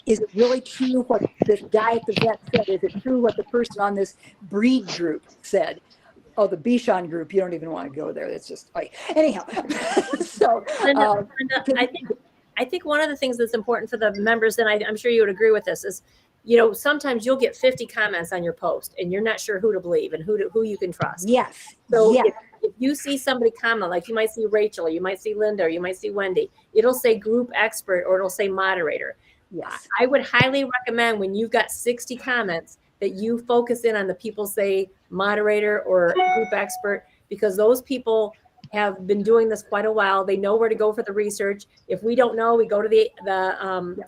Is it really true what this guy at the vet said? Is it true what the person on this breed group said?" Oh, the Bichon group, you don't even want to go there. That's just like, anyhow. So Linda, I think I think one of the things that's important for the members, and I'm sure you would agree with this, is, sometimes you'll get 50 comments on your post and you're not sure who to believe and who you can trust. Yes. So yes. if you see somebody comment, like you might see Rachel, or you might see Linda, or you might see Wendy, it'll say group expert or it'll say moderator. Yes. I would highly recommend, when you've got 60 comments, that you focus in on the people say moderator or group expert, because those people have been doing this quite a while. They know where to go for the research. If we don't know, we go to the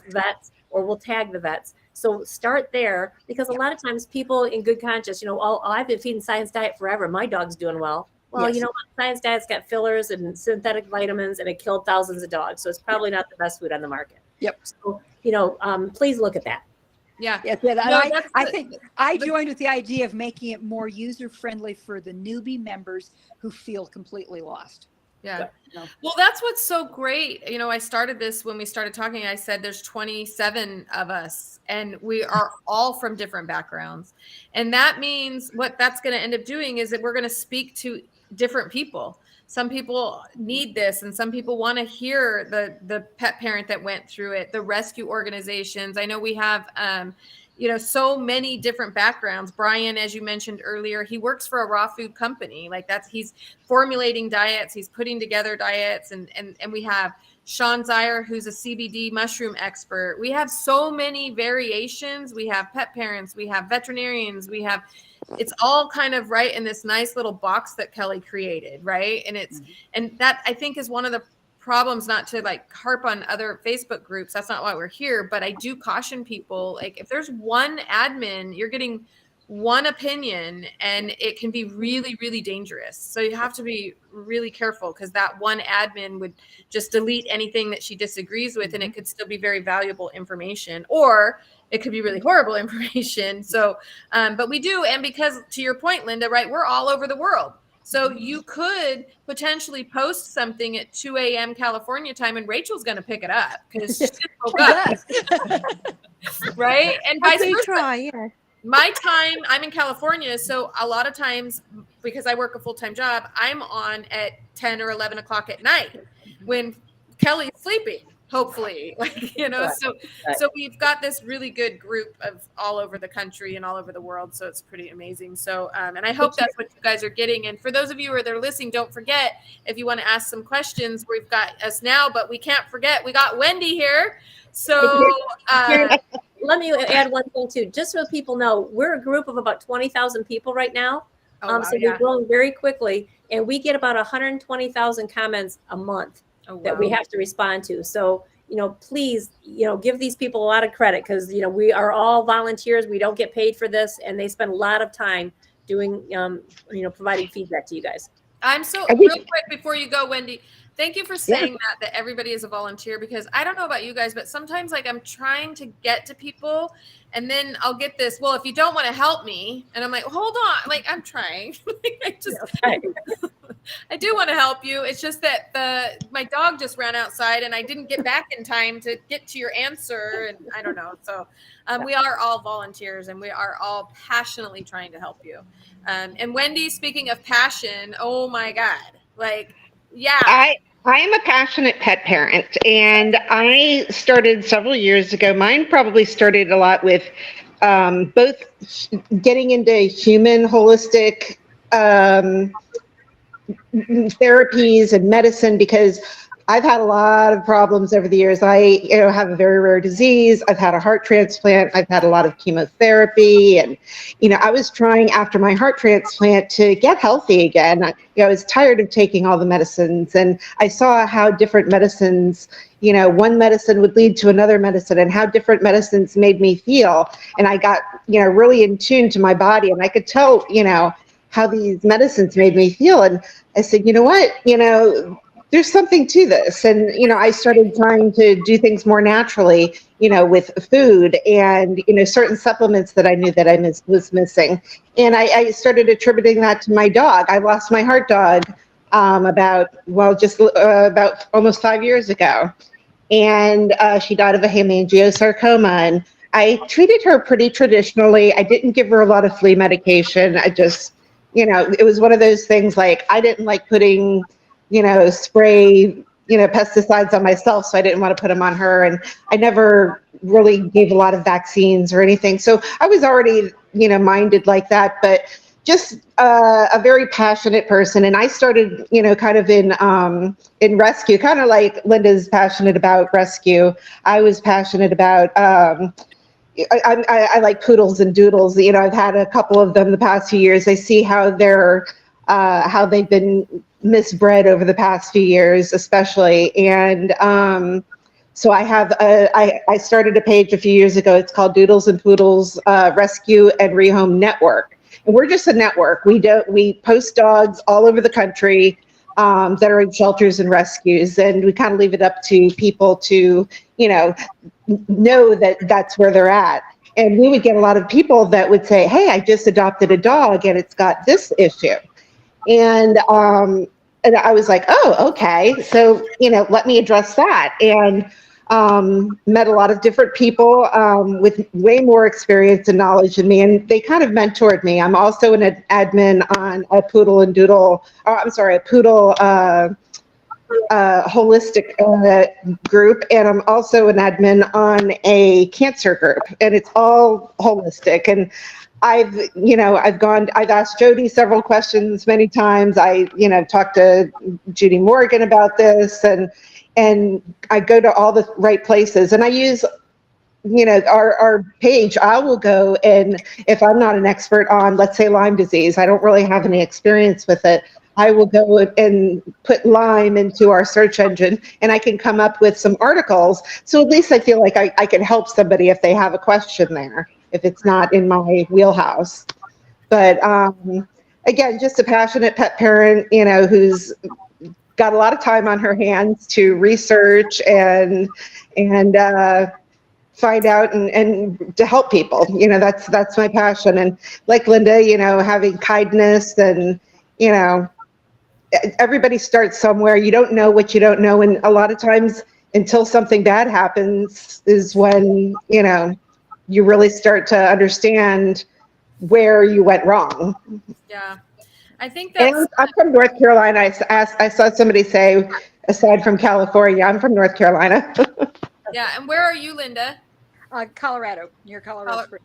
vets, or we'll tag the vets. So start there, because a lot of times people in good conscience, I've been feeding Science Diet forever. My dog's doing well. Well, Yes. you know what? Science Diet's got fillers and synthetic vitamins, and it killed thousands of dogs. So it's probably not the best food on the market. Yep. So, please look at that. Yeah. Yes, and No, I think I joined with the idea of making it more user-friendly for the newbie members who feel completely lost. Yeah. No. Well, that's what's so great. I started this when we started talking. I said there's 27 of us, and we are all from different backgrounds. And that means what that's going to end up doing is that we're going to speak to different people. Some people need this, and some people want to hear the pet parent that went through it, the rescue organizations. I know we have so many different backgrounds. Brian, as you mentioned earlier, he works for a raw food company. He's formulating diets, he's putting together diets, and we have Sean Zier, who's a CBD mushroom expert. We have so many variations. We have pet parents, we have veterinarians, it's all kind of right in this nice little box that Kelly created, right? And and that, I think, is one of the problems, not to harp on other Facebook groups. That's not why we're here, but I do caution people, if there's one admin, you're getting one opinion, and it can be really, really dangerous. So you have to be really careful, because that one admin would just delete anything that she disagrees with, and it could still be very valuable information, or it could be really horrible information. So, but we do. And because, to your point, Linda, right, we're all over the world. So you could potentially post something at 2 a.m. California time, and Rachel's going to pick it up because she just woke up. Right? And vice versa. Yeah. My time, I'm in California, so a lot of times, because I work a full-time job, I'm on at 10 or 11 o'clock at night when Kelly's sleeping, hopefully. So we've got this really good group of all over the country and all over the world, so it's pretty amazing. So, and I hope that's what you guys are getting. And for those of you who are listening, don't forget, if you want to ask some questions, we've got us now, but we can't forget, we got Wendy here. So, let me add one thing too, just so people know, we're a group of about 20,000 people right now. Wow, so we're growing very quickly, and we get about 120,000 comments a month that we have to respond to. So, please, give these people a lot of credit, because, we are all volunteers. We don't get paid for this, and they spend a lot of time doing, providing feedback to you guys. I'm so real quick before you go, Wendy. Thank you for saying that everybody is a volunteer, because I don't know about you guys, but sometimes I'm trying to get to people, and then I'll get this, well, if you don't want to help me, and I'm like, hold on, I'm trying. I do want to help you. It's just that my dog just ran outside, and I didn't get back in time to get to your answer, and I don't know. So we are all volunteers, and we are all passionately trying to help you. And Wendy, speaking of passion, oh my God, yeah. I am a passionate pet parent, and I started several years ago. Mine probably started a lot with both getting into human holistic therapies and medicine, because I've had a lot of problems over the years. I have a very rare disease. I've had a heart transplant. I've had a lot of chemotherapy. And, I was trying after my heart transplant to get healthy again. I was tired of taking all the medicines. And I saw how different medicines, one medicine would lead to another medicine, and how different medicines made me feel. And I got, really in tune to my body. And I could tell, how these medicines made me feel. And I said, you know what, there's something to this. And, I started trying to do things more naturally, with food and, certain supplements that I knew that I was missing. And I started attributing that to my dog. I lost my heart dog about almost 5 years ago. And she died of a hemangiosarcoma. And I treated her pretty traditionally. I didn't give her a lot of flea medication. I just, it was one of those things, I didn't like putting spray pesticides on myself, so I didn't want to put them on her. And I never really gave a lot of vaccines or anything. So I was already, minded like that, but just a very passionate person. And I started, kind of in rescue, kind of like Linda's passionate about rescue. I was passionate about, I like poodles and doodles. I've had a couple of them the past few years. I see how how they've been misbred over the past few years, especially. And so I started a page a few years ago. It's called Doodles and Poodles Rescue and Rehome Network. And we're just a network. We post dogs all over the country that are in shelters and rescues, and we kind of leave it up to people to, know that that's where they're at. And we would get a lot of people that would say, "Hey, I just adopted a dog and it's got this issue," and I was like, "Oh, okay. So let me address that." And met a lot of different people with way more experience and knowledge than me, and they kind of mentored me. I'm also an admin on a poodle and doodle, a poodle holistic group, and I'm also an admin on a cancer group, and it's all holistic. And I've asked Jody several questions many times. I talked to Judy Morgan about this, and I go to all the right places, and I use, our page. I will go, and if I'm not an expert on, let's say, Lyme disease, I don't really have any experience with it, I will go and put Lyme into our search engine, and I can come up with some articles. So at least I feel like I can help somebody if they have a question there, if it's not in my wheelhouse. But again, just a passionate pet parent, who's got a lot of time on her hands to research and find out and to help people. That's my passion. And like Linda, having kindness, and everybody starts somewhere. You don't know what you don't know, and a lot of times until something bad happens is when you really start to understand where you went wrong. Yeah. I think that's. And I'm from North Carolina. I saw somebody say, aside from California, I'm from North Carolina. Yeah. And where are you, Linda? Colorado, near Colorado Springs.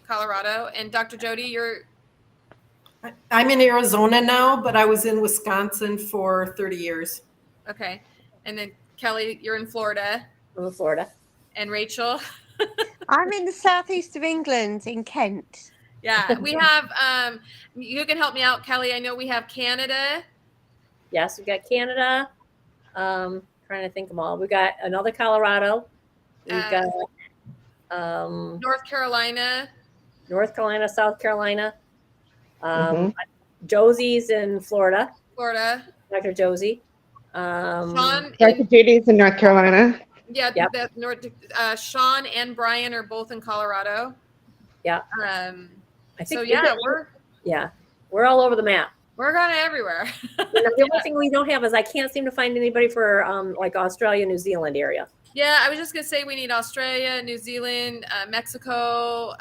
Colorado. And Dr. Jody, you're. I'm in Arizona now, but I was in Wisconsin for 30 years. Okay. And then Kelly, you're in Florida. I'm in Florida. And Rachel? I'm in the southeast of England, in Kent. Yeah, we have, you can help me out, Kelly. I know we have Canada. Yes, we've got Canada. Trying to think of them all. We got another Colorado. We've got North Carolina, South Carolina. Josie's in Florida. Dr. Josie. Sean. Dr. Judy's in North Carolina. Yeah, yep. Sean and Brian are both in Colorado. Yeah. I think so. We're all over the map. We're kind of everywhere. The only thing we don't have is I can't seem to find anybody for like Australia, New Zealand area. Yeah, I was just gonna say we need Australia, New Zealand, Mexico.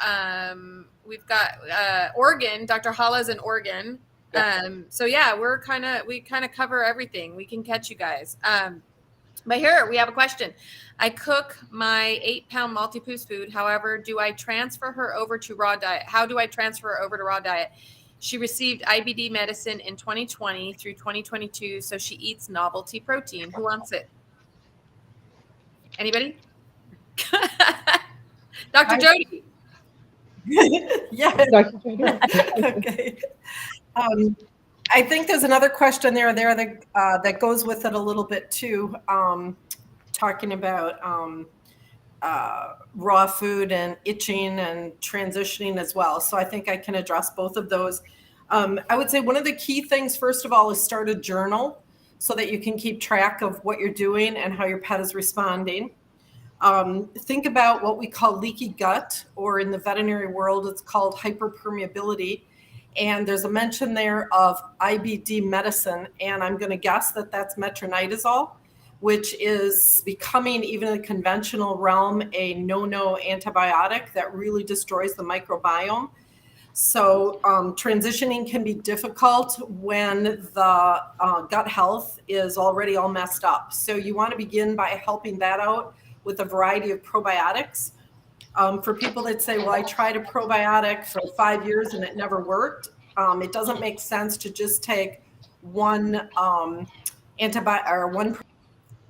We've got Oregon. Dr. Hala's in Oregon. So yeah, we kind of cover everything. We can catch you guys. But here we have a question. I cook my 8-pound multi-poos food. However, do I transfer her over to raw diet? How do I transfer her over to raw diet? She received IBD medicine in 2020 through 2022, so she eats novelty protein. Who wants it? Anybody? Dr. Jody. Yes. Okay. I think there's another question there that goes with it a little bit too, talking about raw food and itching and transitioning as well. So I think I can address both of those. I would say one of the key things, first of all, is start a journal so that you can keep track of what you're doing and how your pet is responding. Think about what we call leaky gut, or in the veterinary world, it's called hyperpermeability. And there's a mention there of IBD medicine, and I'm going to guess that that's metronidazole, which is becoming, even in the conventional realm, a no-no antibiotic that really destroys the microbiome. So transitioning can be difficult when the gut health is already all messed up. So you want to begin by helping that out with a variety of probiotics. For people that say, well, I tried a probiotic for 5 years and it never worked, it doesn't make sense to just take one antibiotic or one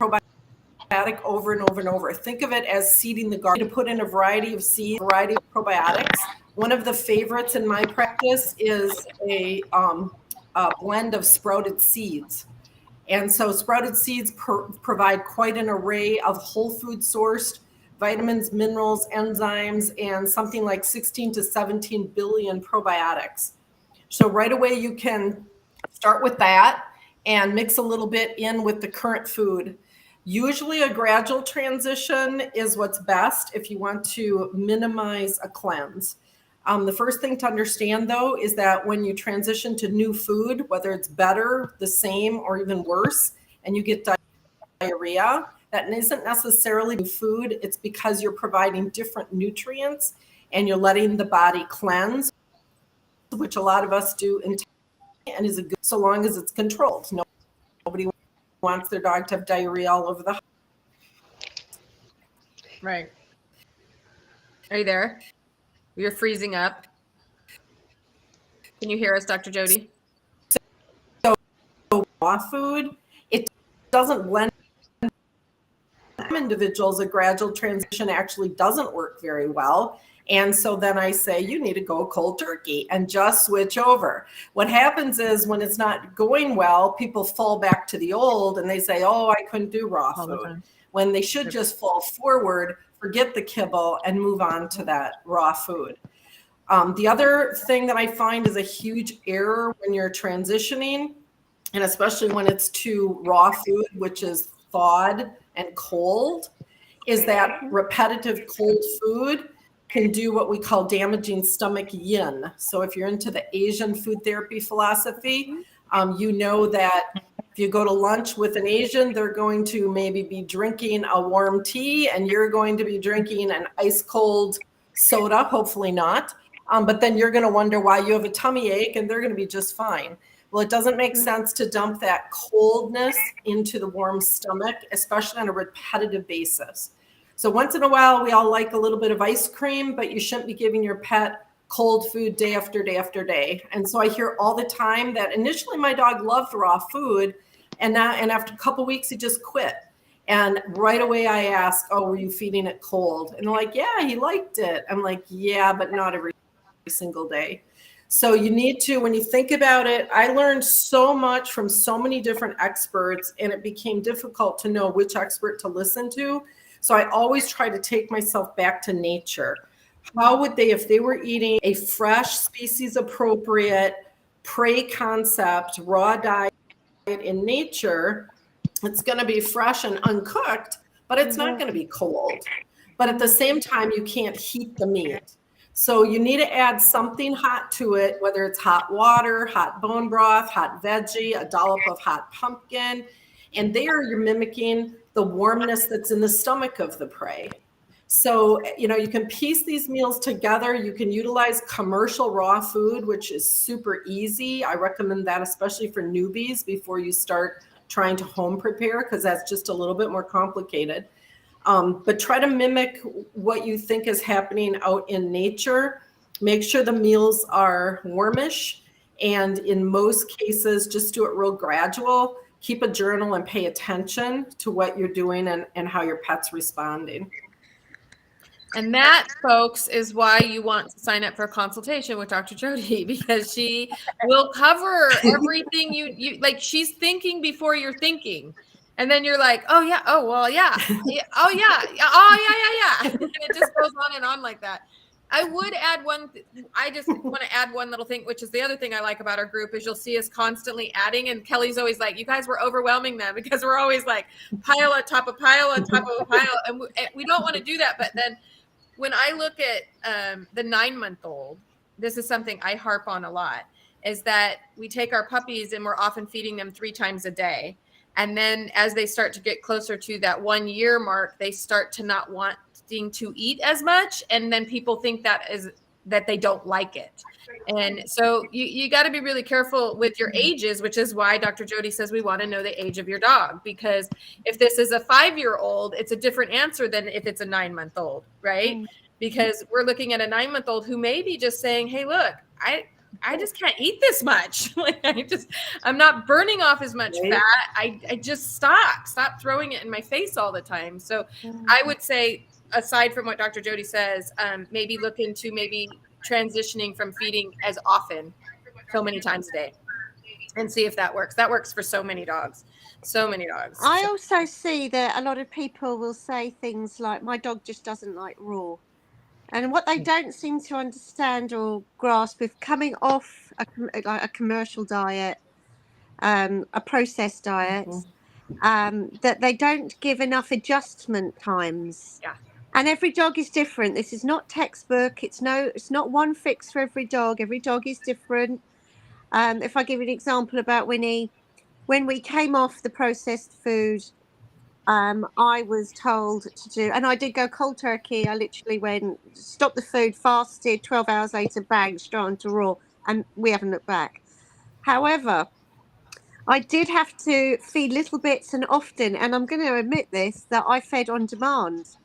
probiotic over and over and over. Think of it as seeding the garden. To put in a variety of seeds, a variety of probiotics. One of the favorites in my practice is a blend of sprouted seeds. And so sprouted seeds provide quite an array of whole food sourced vitamins, minerals, enzymes, and something like 16 to 17 billion probiotics. So right away you can start with that and mix a little bit in with the current food. Usually a gradual transition is what's best if you want to minimize a cleanse. The first thing to understand, though, is that when you transition to new food, whether it's better, the same, or even worse, and you get diarrhea, that isn't necessarily new food. It's because you're providing different nutrients and you're letting the body cleanse, which a lot of us do, and is a good, so long as it's controlled. Nobody wants their dog to have diarrhea all over the house. Right. Are you there? You're freezing up. Can you hear us, Dr. Jody? So raw food, it doesn't blend. Individuals, a gradual transition actually doesn't work very well. And so then I say, you need to go cold turkey and just switch over. What happens is when it's not going well, people fall back to the old and they say, oh, I couldn't do raw food. When they should just fall forward, forget the kibble and move on to that raw food. The other thing that I find is a huge error when you're transitioning, and especially when it's to raw food, which is thawed and cold, is that repetitive cold food can do what we call damaging stomach yin. So if you're into the Asian food therapy philosophy, you know that if you go to lunch with an Asian, they're going to maybe be drinking a warm tea and you're going to be drinking an ice cold soda, hopefully not. But then you're going to wonder why you have a tummy ache and they're going to be just fine. Well, it doesn't make sense to dump that coldness into the warm stomach, especially on a repetitive basis. So once in a while, we all like a little bit of ice cream, but you shouldn't be giving your pet cold food day after day after day. And so I hear all the time that initially my dog loved raw food, and after a couple of weeks, he just quit. And right away I ask, oh, were you feeding it cold? And they're like, yeah, he liked it. I'm like, yeah, but not every single day. So you need to, when you think about it, I learned so much from so many different experts, and it became difficult to know which expert to listen to. So I always try to take myself back to nature. How would they, if they were eating a fresh, species appropriate, prey concept, raw diet in nature, it's going to be fresh and uncooked, but it's not going to be cold. But at the same time, you can't heat the meat. So you need to add something hot to it, whether it's hot water, hot bone broth, hot veggie, a dollop of hot pumpkin. And there you're mimicking the warmness that's in the stomach of the prey. So, you know, you can piece these meals together. You can utilize commercial raw food, which is super easy. I recommend that, especially for newbies before you start trying to home prepare, because that's just a little bit more complicated. But try to mimic what you think is happening out in nature. Make sure the meals are warmish. And in most cases, just do it real gradual. Keep a journal and pay attention to what you're doing and how your pet's responding. And that, folks, is why you want to sign up for a consultation with Dr. Jody, because she will cover everything you like. She's thinking before you're thinking. And then you're like, oh, yeah. Oh, well, yeah. Yeah. Oh, yeah. Oh, yeah. And it just goes on and on like that. I would add I just want to add one little thing, which is the other thing I like about our group is you'll see us constantly adding. And Kelly's always like, you guys were overwhelming them, because we're always like pile on top of pile on top of a pile. And we don't want to do that. But then when I look at the 9-month-old, this is something I harp on a lot, is that we take our puppies and we're often feeding them 3 times a day. And then as they start to get closer to that 1 year mark, they start to not wanting to eat as much. And then people think that is that they don't like it. And so you got to be really careful with your ages, which is why Dr. Jody says we want to know the age of your dog, because if this is a 5-year-old, it's a different answer than if it's a 9-month-old, right? Because we're looking at a 9-month-old who may be just saying, hey, look, I just can't eat this much. Like I'm not burning off as much fat. I just stop throwing it in my face all the time. So I would say, aside from what Dr. Jody says, maybe look into transitioning from feeding as often, so many times a day, and see if that works. That works for so many dogs. I also see that a lot of people will say things like, my dog just doesn't like raw. And what they don't seem to understand or grasp, if coming off a commercial diet, a processed diet, that they don't give enough adjustment times. Yeah. And every dog is different. This is not textbook. It's not one fix for every dog. Every dog is different. If I give you an example about Winnie, when we came off the processed food, I was told to do, and I did go cold turkey. I literally went, stopped the food, fasted, 12 hours later, bang, straight onto raw, and we haven't looked back. However, I did have to feed little bits and often, and I'm going to admit this, that I fed on demand.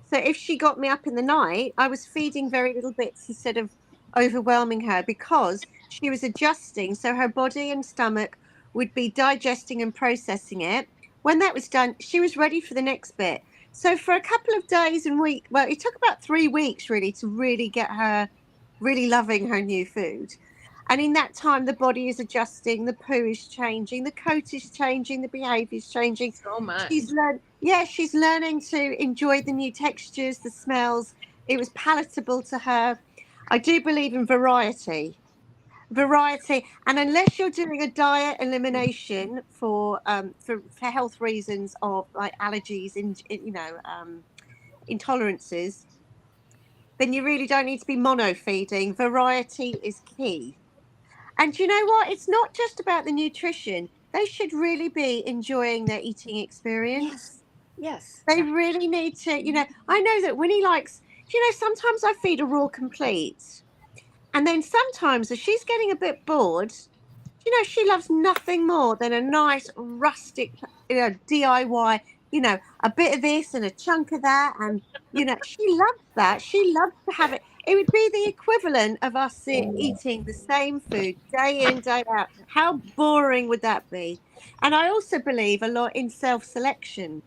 So if she got me up in the night, I was feeding very little bits instead of overwhelming her, because she was adjusting. So her body and stomach would be digesting and processing it. When that was done, she was ready for the next bit. So for a couple of days and week, well, it took about 3 weeks really to really get her really loving her new food. And in that time, the body is adjusting, the poo is changing, the coat is changing, the behavior is changing. So much. She's learning to enjoy the new textures, the smells. It was palatable to her. I do believe in variety. And unless you're doing a diet elimination for health reasons of like allergies and intolerances, then you really don't need to be mono feeding. Variety is key. And you know what? It's not just about the nutrition. They should really be enjoying their eating experience. Yes. They really need to, I know that Winnie likes, sometimes I feed a raw complete. And then sometimes if she's getting a bit bored, she loves nothing more than a nice rustic, DIY, a bit of this and a chunk of that. And, she loves that. She loves to have it. It would be the equivalent of us eating the same food day in, day out. How boring would that be? And I also believe a lot in self-selection,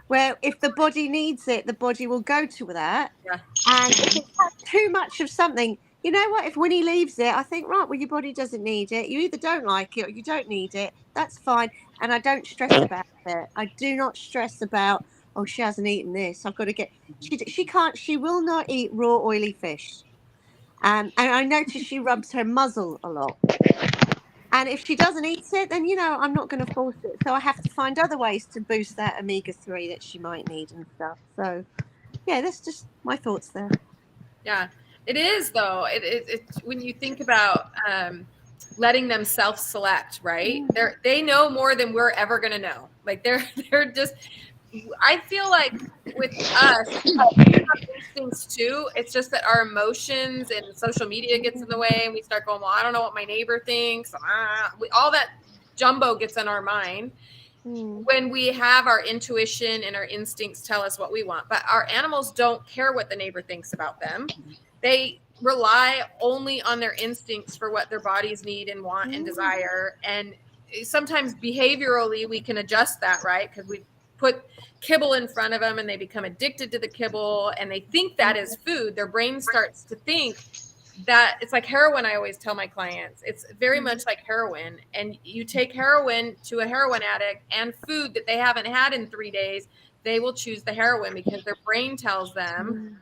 where if the body needs it, the body will go to that. Yeah. And if it has too much of something, you know what? If Winnie leaves it, I think, right, well, your body doesn't need it. You either don't like it or you don't need it. That's fine. And I don't stress about it. I do not stress about, oh, she hasn't eaten this. I've got to get, she will not eat raw oily fish. And I notice she rubs her muzzle a lot. And if she doesn't eat it, then, I'm not going to force it. So I have to find other ways to boost that omega-3 that she might need and stuff. So, yeah, that's just my thoughts there. Yeah, it is, though. It's when you think about letting them self-select, right? They know more than we're ever going to know. Like they're just, I feel like with us, we have instincts too. It's just that our emotions and social media gets in the way, and we start going, well, I don't know what my neighbor thinks. All that jumbo gets in our mind when we have our intuition and our instincts tell us what we want. But our animals don't care what the neighbor thinks about them. They rely only on their instincts for what their bodies need and want and desire. And sometimes behaviorally we can adjust that, right? Because we put kibble in front of them and they become addicted to the kibble and they think that is food. Their brain starts to think that it's like heroin. I always tell my clients, it's very much like heroin. And you take heroin to a heroin addict and food that they haven't had in 3 days, they will choose the heroin because their brain tells them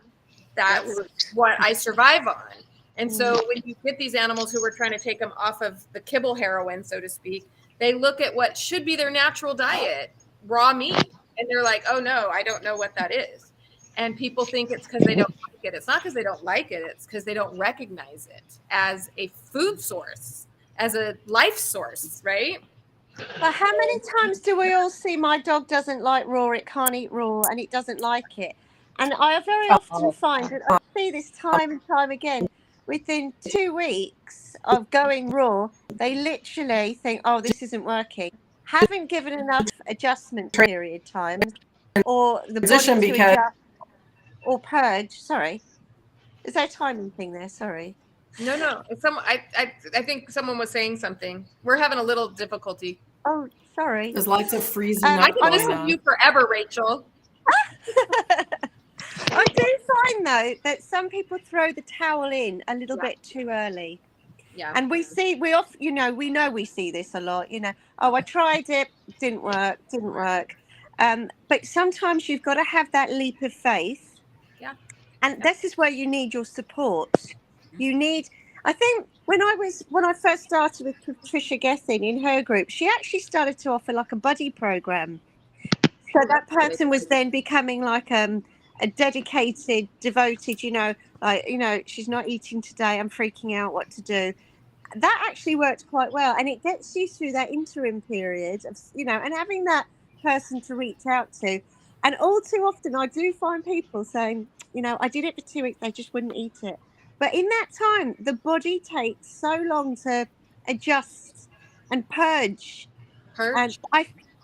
that's what I survive on. And so when you get these animals who we're trying to take them off of the kibble heroin, so to speak, they look at what should be their natural diet, raw meat. And they're like, oh no, I don't know what that is. And people think it's because they don't like it. It's not because they don't like it. It's because they don't recognize it as a food source, as a life source, right? But how many times do we all see my dog doesn't like raw, it can't eat raw, and it doesn't like it? And I very often find that I see this time and time again. Within 2 weeks of going raw, they literally think, oh, this isn't working. Haven't given enough adjustment period times or the body Transition to because- adjust or purge. Sorry. Is there a timing thing there? Sorry. No. I think someone was saying something. We're having a little difficulty. Oh, sorry. There's lots of freezing I up I can going listen to on. you forever, Rachel. I do find though that some people throw the towel in a little bit too early. Yeah. And we see we see this a lot, oh, I tried it, didn't work. But sometimes you've got to have that leap of faith. Yeah. And this is where you need your support. I think when I first started with Patricia Gethin in her group, she actually started to offer like a buddy program. So that person was then becoming like a dedicated, devoted, she's not eating today, I'm freaking out what to do. That actually worked quite well. And it gets you through that interim period of, and having that person to reach out to. And all too often I do find people saying, I did it for 2 weeks, they just wouldn't eat it. But in that time, the body takes so long to adjust and purge. Purge?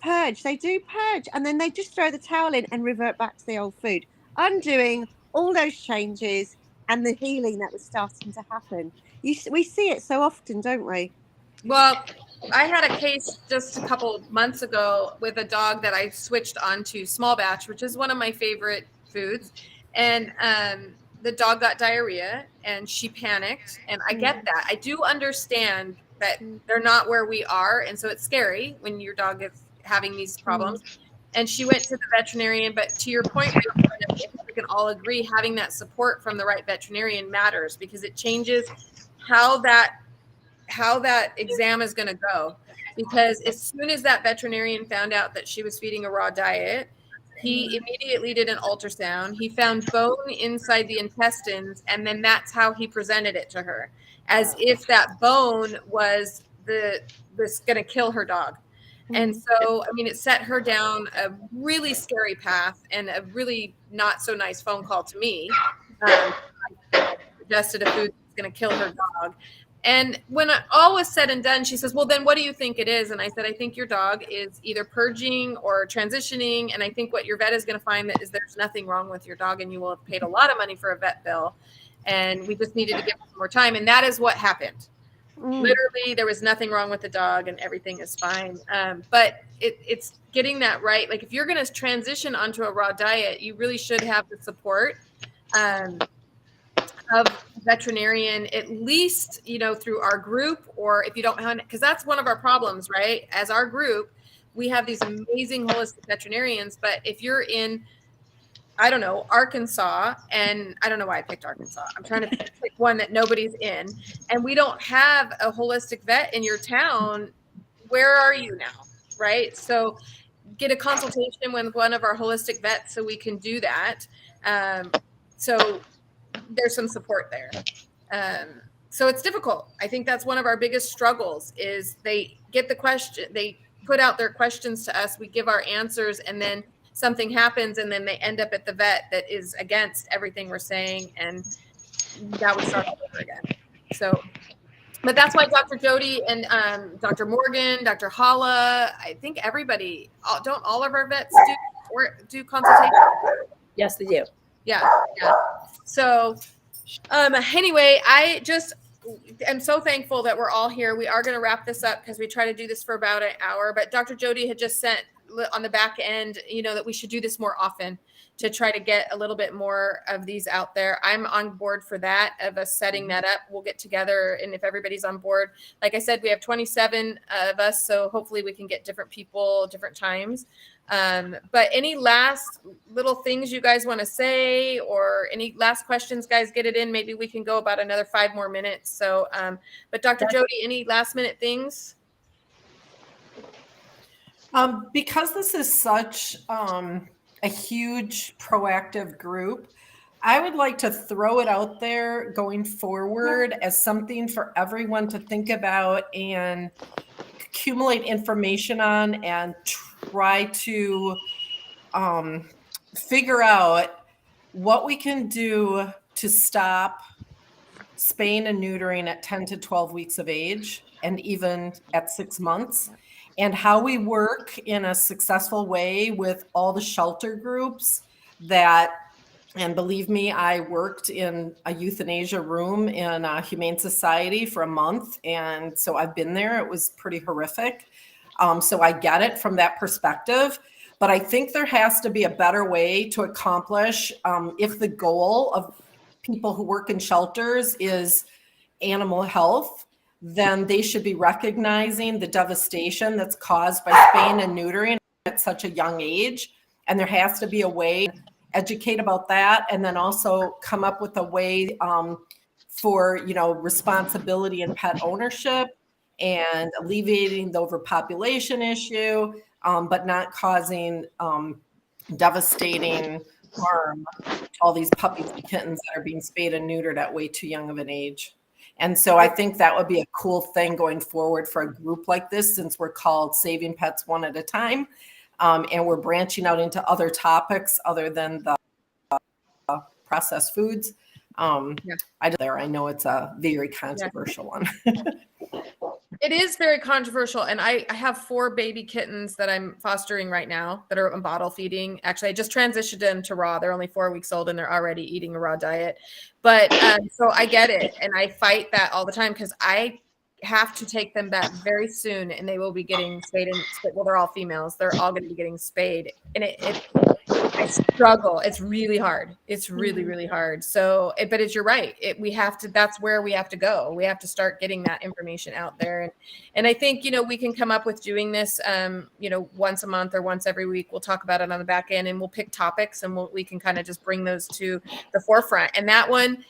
And they do purge, and then they just throw the towel in and revert back to the old food, undoing all those changes and the healing that was starting to happen. We see it so often, don't we? Well, I had a case just a couple months ago with a dog that I switched onto small batch, which is one of my favorite foods. And the dog got diarrhea and she panicked. And I get that. I do understand that they're not where we are. And so it's scary when your dog is having these problems. And she went to the veterinarian. But to your point, I think we can all agree having that support from the right veterinarian matters, because it changes how that exam is going to go. Because as soon as that veterinarian found out that she was feeding a raw diet, he immediately did an ultrasound. He found bone inside the intestines, and then that's how he presented it to her, as if that bone was this going to kill her dog. And so, I mean, it set her down a really scary path and a really not so nice phone call to me. Suggested a food that's going to kill her dog. And when all was said and done, she says, well, then what do you think it is? And I said, I think your dog is either purging or transitioning. And I think what your vet is going to find is there's nothing wrong with your dog, and you will have paid a lot of money for a vet bill. And we just needed to give her more time. And that is what happened. Literally, there was nothing wrong with the dog and everything is fine. But it's getting that right. Like if you're going to transition onto a raw diet, you really should have the support of a veterinarian, at least, through our group, or if you don't have, because that's one of our problems, right? As our group, we have these amazing holistic veterinarians, but if you're in, I don't know, Arkansas, and I don't know why I picked Arkansas. I'm trying to pick one that nobody's in, and we don't have a holistic vet in your town. Where are you now, right? So get a consultation with one of our holistic vets so we can do that. So there's some support there. So it's difficult. I think that's one of our biggest struggles is they get the question, they put out their questions to us, we give our answers, and then something happens, and then they end up at the vet that is against everything we're saying, and that would start all over again. So, but that's why Dr. Jody and Dr. Morgan, Dr. Holla, I think everybody, don't all of our vets do consultation? Yes, they do. Yeah. So anyway, I just am so thankful that we're all here. We are going to wrap this up because we try to do this for about an hour, but Dr. Jody had just sent on the back end, that we should do this more often to try to get a little bit more of these out there. I'm on board for that, of us setting that up. We'll get together, and if everybody's on board, like I said, we have 27 of us, so hopefully we can get different people, different times. But any last little things you guys want to say, or any last questions, guys, get it in. Maybe we can go about another 5 more minutes. So, but Dr. Jody, any last minute things? Because this is such a huge proactive group, I would like to throw it out there going forward as something for everyone to think about and accumulate information on, and try to figure out what we can do to stop spaying and neutering at 10 to 12 weeks of age and even at 6 months, and how we work in a successful way with all the shelter groups that, and believe me, I worked in a euthanasia room in a humane society for a month. And so I've been there. It was pretty horrific. So I get it from that perspective. But I think there has to be a better way to accomplish, if the goal of people who work in shelters is animal health, then they should be recognizing the devastation that's caused by spaying and neutering at such a young age. And there has to be a way to educate about that, and then also come up with a way for, responsibility in pet ownership and alleviating the overpopulation issue, but not causing devastating harm to all these puppies and kittens that are being spayed and neutered at way too young of an age. And so I think that would be a cool thing going forward for a group like this, since we're called Saving Pets One at a Time. And we're branching out into other topics other than the processed foods. I know it's a very controversial one. It is very controversial. And I have 4 baby kittens that I'm fostering right now that are bottle feeding. Actually, I just transitioned them to raw. They're only 4 weeks old and they're already eating a raw diet. But so I get it. And I fight that all the time because I have to take them back very soon and they will be getting spayed. Well, they're all females. They're all going to be getting spayed. And I struggle. It's really hard. It's really, really hard. So, but you're right. That's where we have to go. We have to start getting that information out there. And I think, we can come up with doing this, once a month or once every week. We'll talk about it on the back end and we'll pick topics and we can kind of just bring those to the forefront. And that one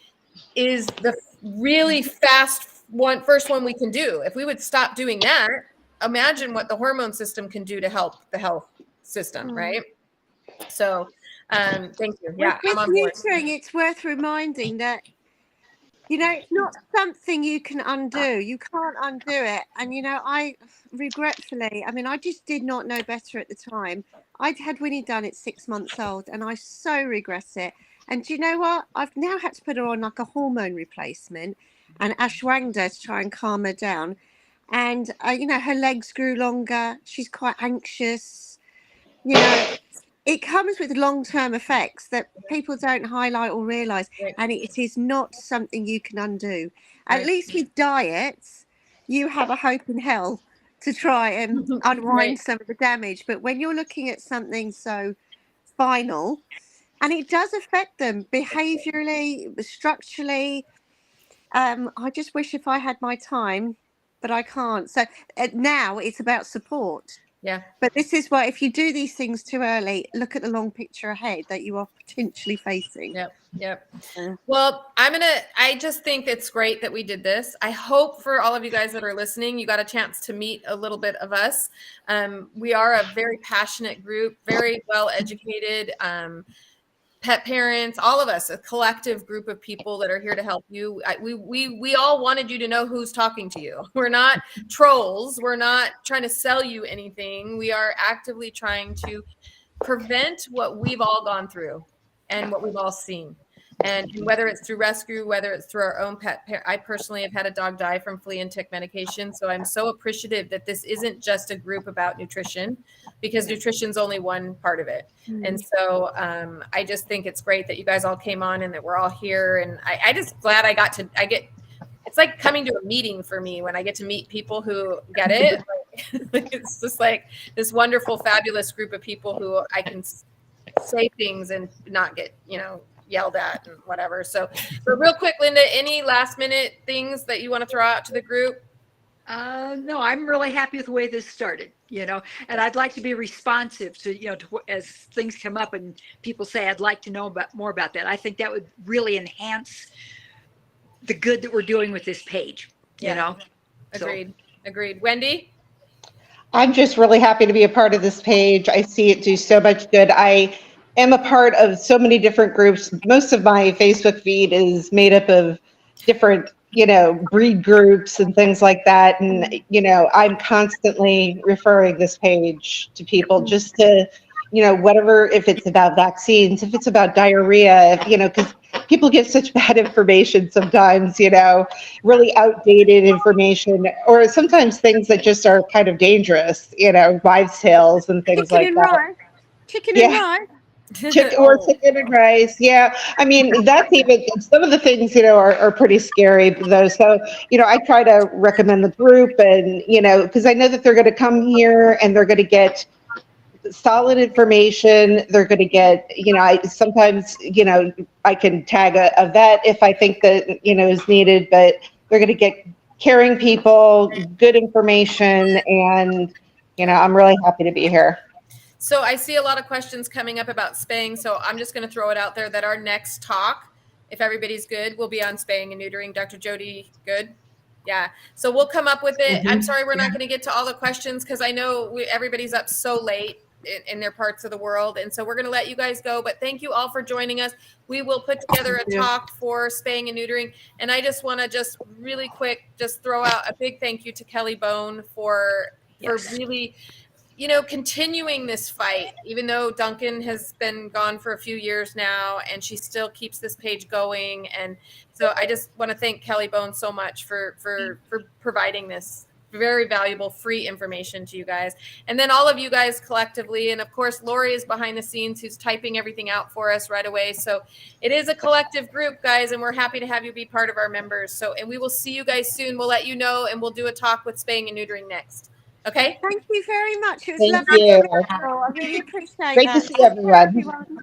is the really first one we can do. If we would stop doing that, imagine what the hormone system can do to help the health system, right? So, thank you. Yeah, with neutering, it's worth reminding that, it's not something you can undo. You can't undo it. And, I regretfully, I just did not know better at the time. I'd had Winnie done at 6 months old and I so regret it. And do you know what? I've now had to put her on like a hormone replacement and ashwagandha to try and calm her down. And, her legs grew longer. She's quite anxious. It comes with long-term effects that people don't highlight or realize, and it is not something you can undo. At least with diets, you have a hope in hell to try and unwind some of the damage. But when you're looking at something so final, and it does affect them behaviorally, structurally, I just wish if I had my time, but I can't. So now it's about support. Yeah. But this is why, if you do these things too early, look at the long picture ahead that you are potentially facing. Yep. Well, I just think it's great that we did this. I hope for all of you guys that are listening, you got a chance to meet a little bit of us. We are a very passionate group, very well educated, pet parents, all of us, a collective group of people that are here to help you. We all wanted you to know who's talking to you. We're not trolls. We're not trying to sell you anything. We are actively trying to prevent what we've all gone through and what we've all seen. And whether it's through rescue, whether it's through our own pet, I personally have had a dog die from flea and tick medication. So I'm so appreciative that this isn't just a group about nutrition, because nutrition's only one part of it. And so I just think it's great that you guys all came on and that we're all here. And I just glad it's like coming to a meeting for me when I get to meet people who get it. It's just like this wonderful, fabulous group of people who I can say things and not get, yelled at and whatever. So real quick, Linda, any last minute things that you want to throw out to the group? No, I'm really happy with the way this started, and I'd like to be responsive to, as things come up and people say, I'd like to know more about that. I think that would really enhance the good that we're doing with this page, Agreed. Wendy? I'm just really happy to be a part of this page. I see it do so much good. I am a part of so many different groups. Most of my Facebook feed is made up of different, breed groups and things like that. And, I'm constantly referring this page to people just to whatever, if it's about vaccines, if it's about diarrhea, because people get such bad information sometimes, really outdated information, or sometimes things that just are kind of dangerous, wives' tales and things Chicken like and that. rice. Chicken and Yeah. rice. Chicken and rice. Yeah. I mean, that's even some of the things, are pretty scary though. So, I try to recommend the group and, because I know that they're going to come here and they're going to get solid information. They're going to get, I sometimes, I can tag a vet if I think that, is needed, but they're going to get caring people, good information. And, I'm really happy to be here. So I see a lot of questions coming up about spaying. So I'm just going to throw it out there that our next talk, if everybody's good, will be on spaying and neutering. Dr. Jody, good? Yeah. So we'll come up with it. I'm sorry we're not going to get to all the questions because I know everybody's up so late in their parts of the world. And so we're going to let you guys go. But thank you all for joining us. We will put together a talk for spaying and neutering. And I just want to just really quick just throw out a big thank you to Kelly Bone for really continuing this fight, even though Duncan has been gone for a few years now, and she still keeps this page going. And so I just want to thank Kelly Bone so much for providing this very valuable free information to you guys. And then all of you guys collectively. And of course, Lori is behind the scenes who's typing everything out for us right away. So it is a collective group, guys, and we're happy to have you be part of our members. So, and we will see you guys soon. We'll let you know, and we'll do a talk with spaying and neutering next. Okay. Thank you very much. It was Thank lovely. you. I really appreciate Great that. to see everyone.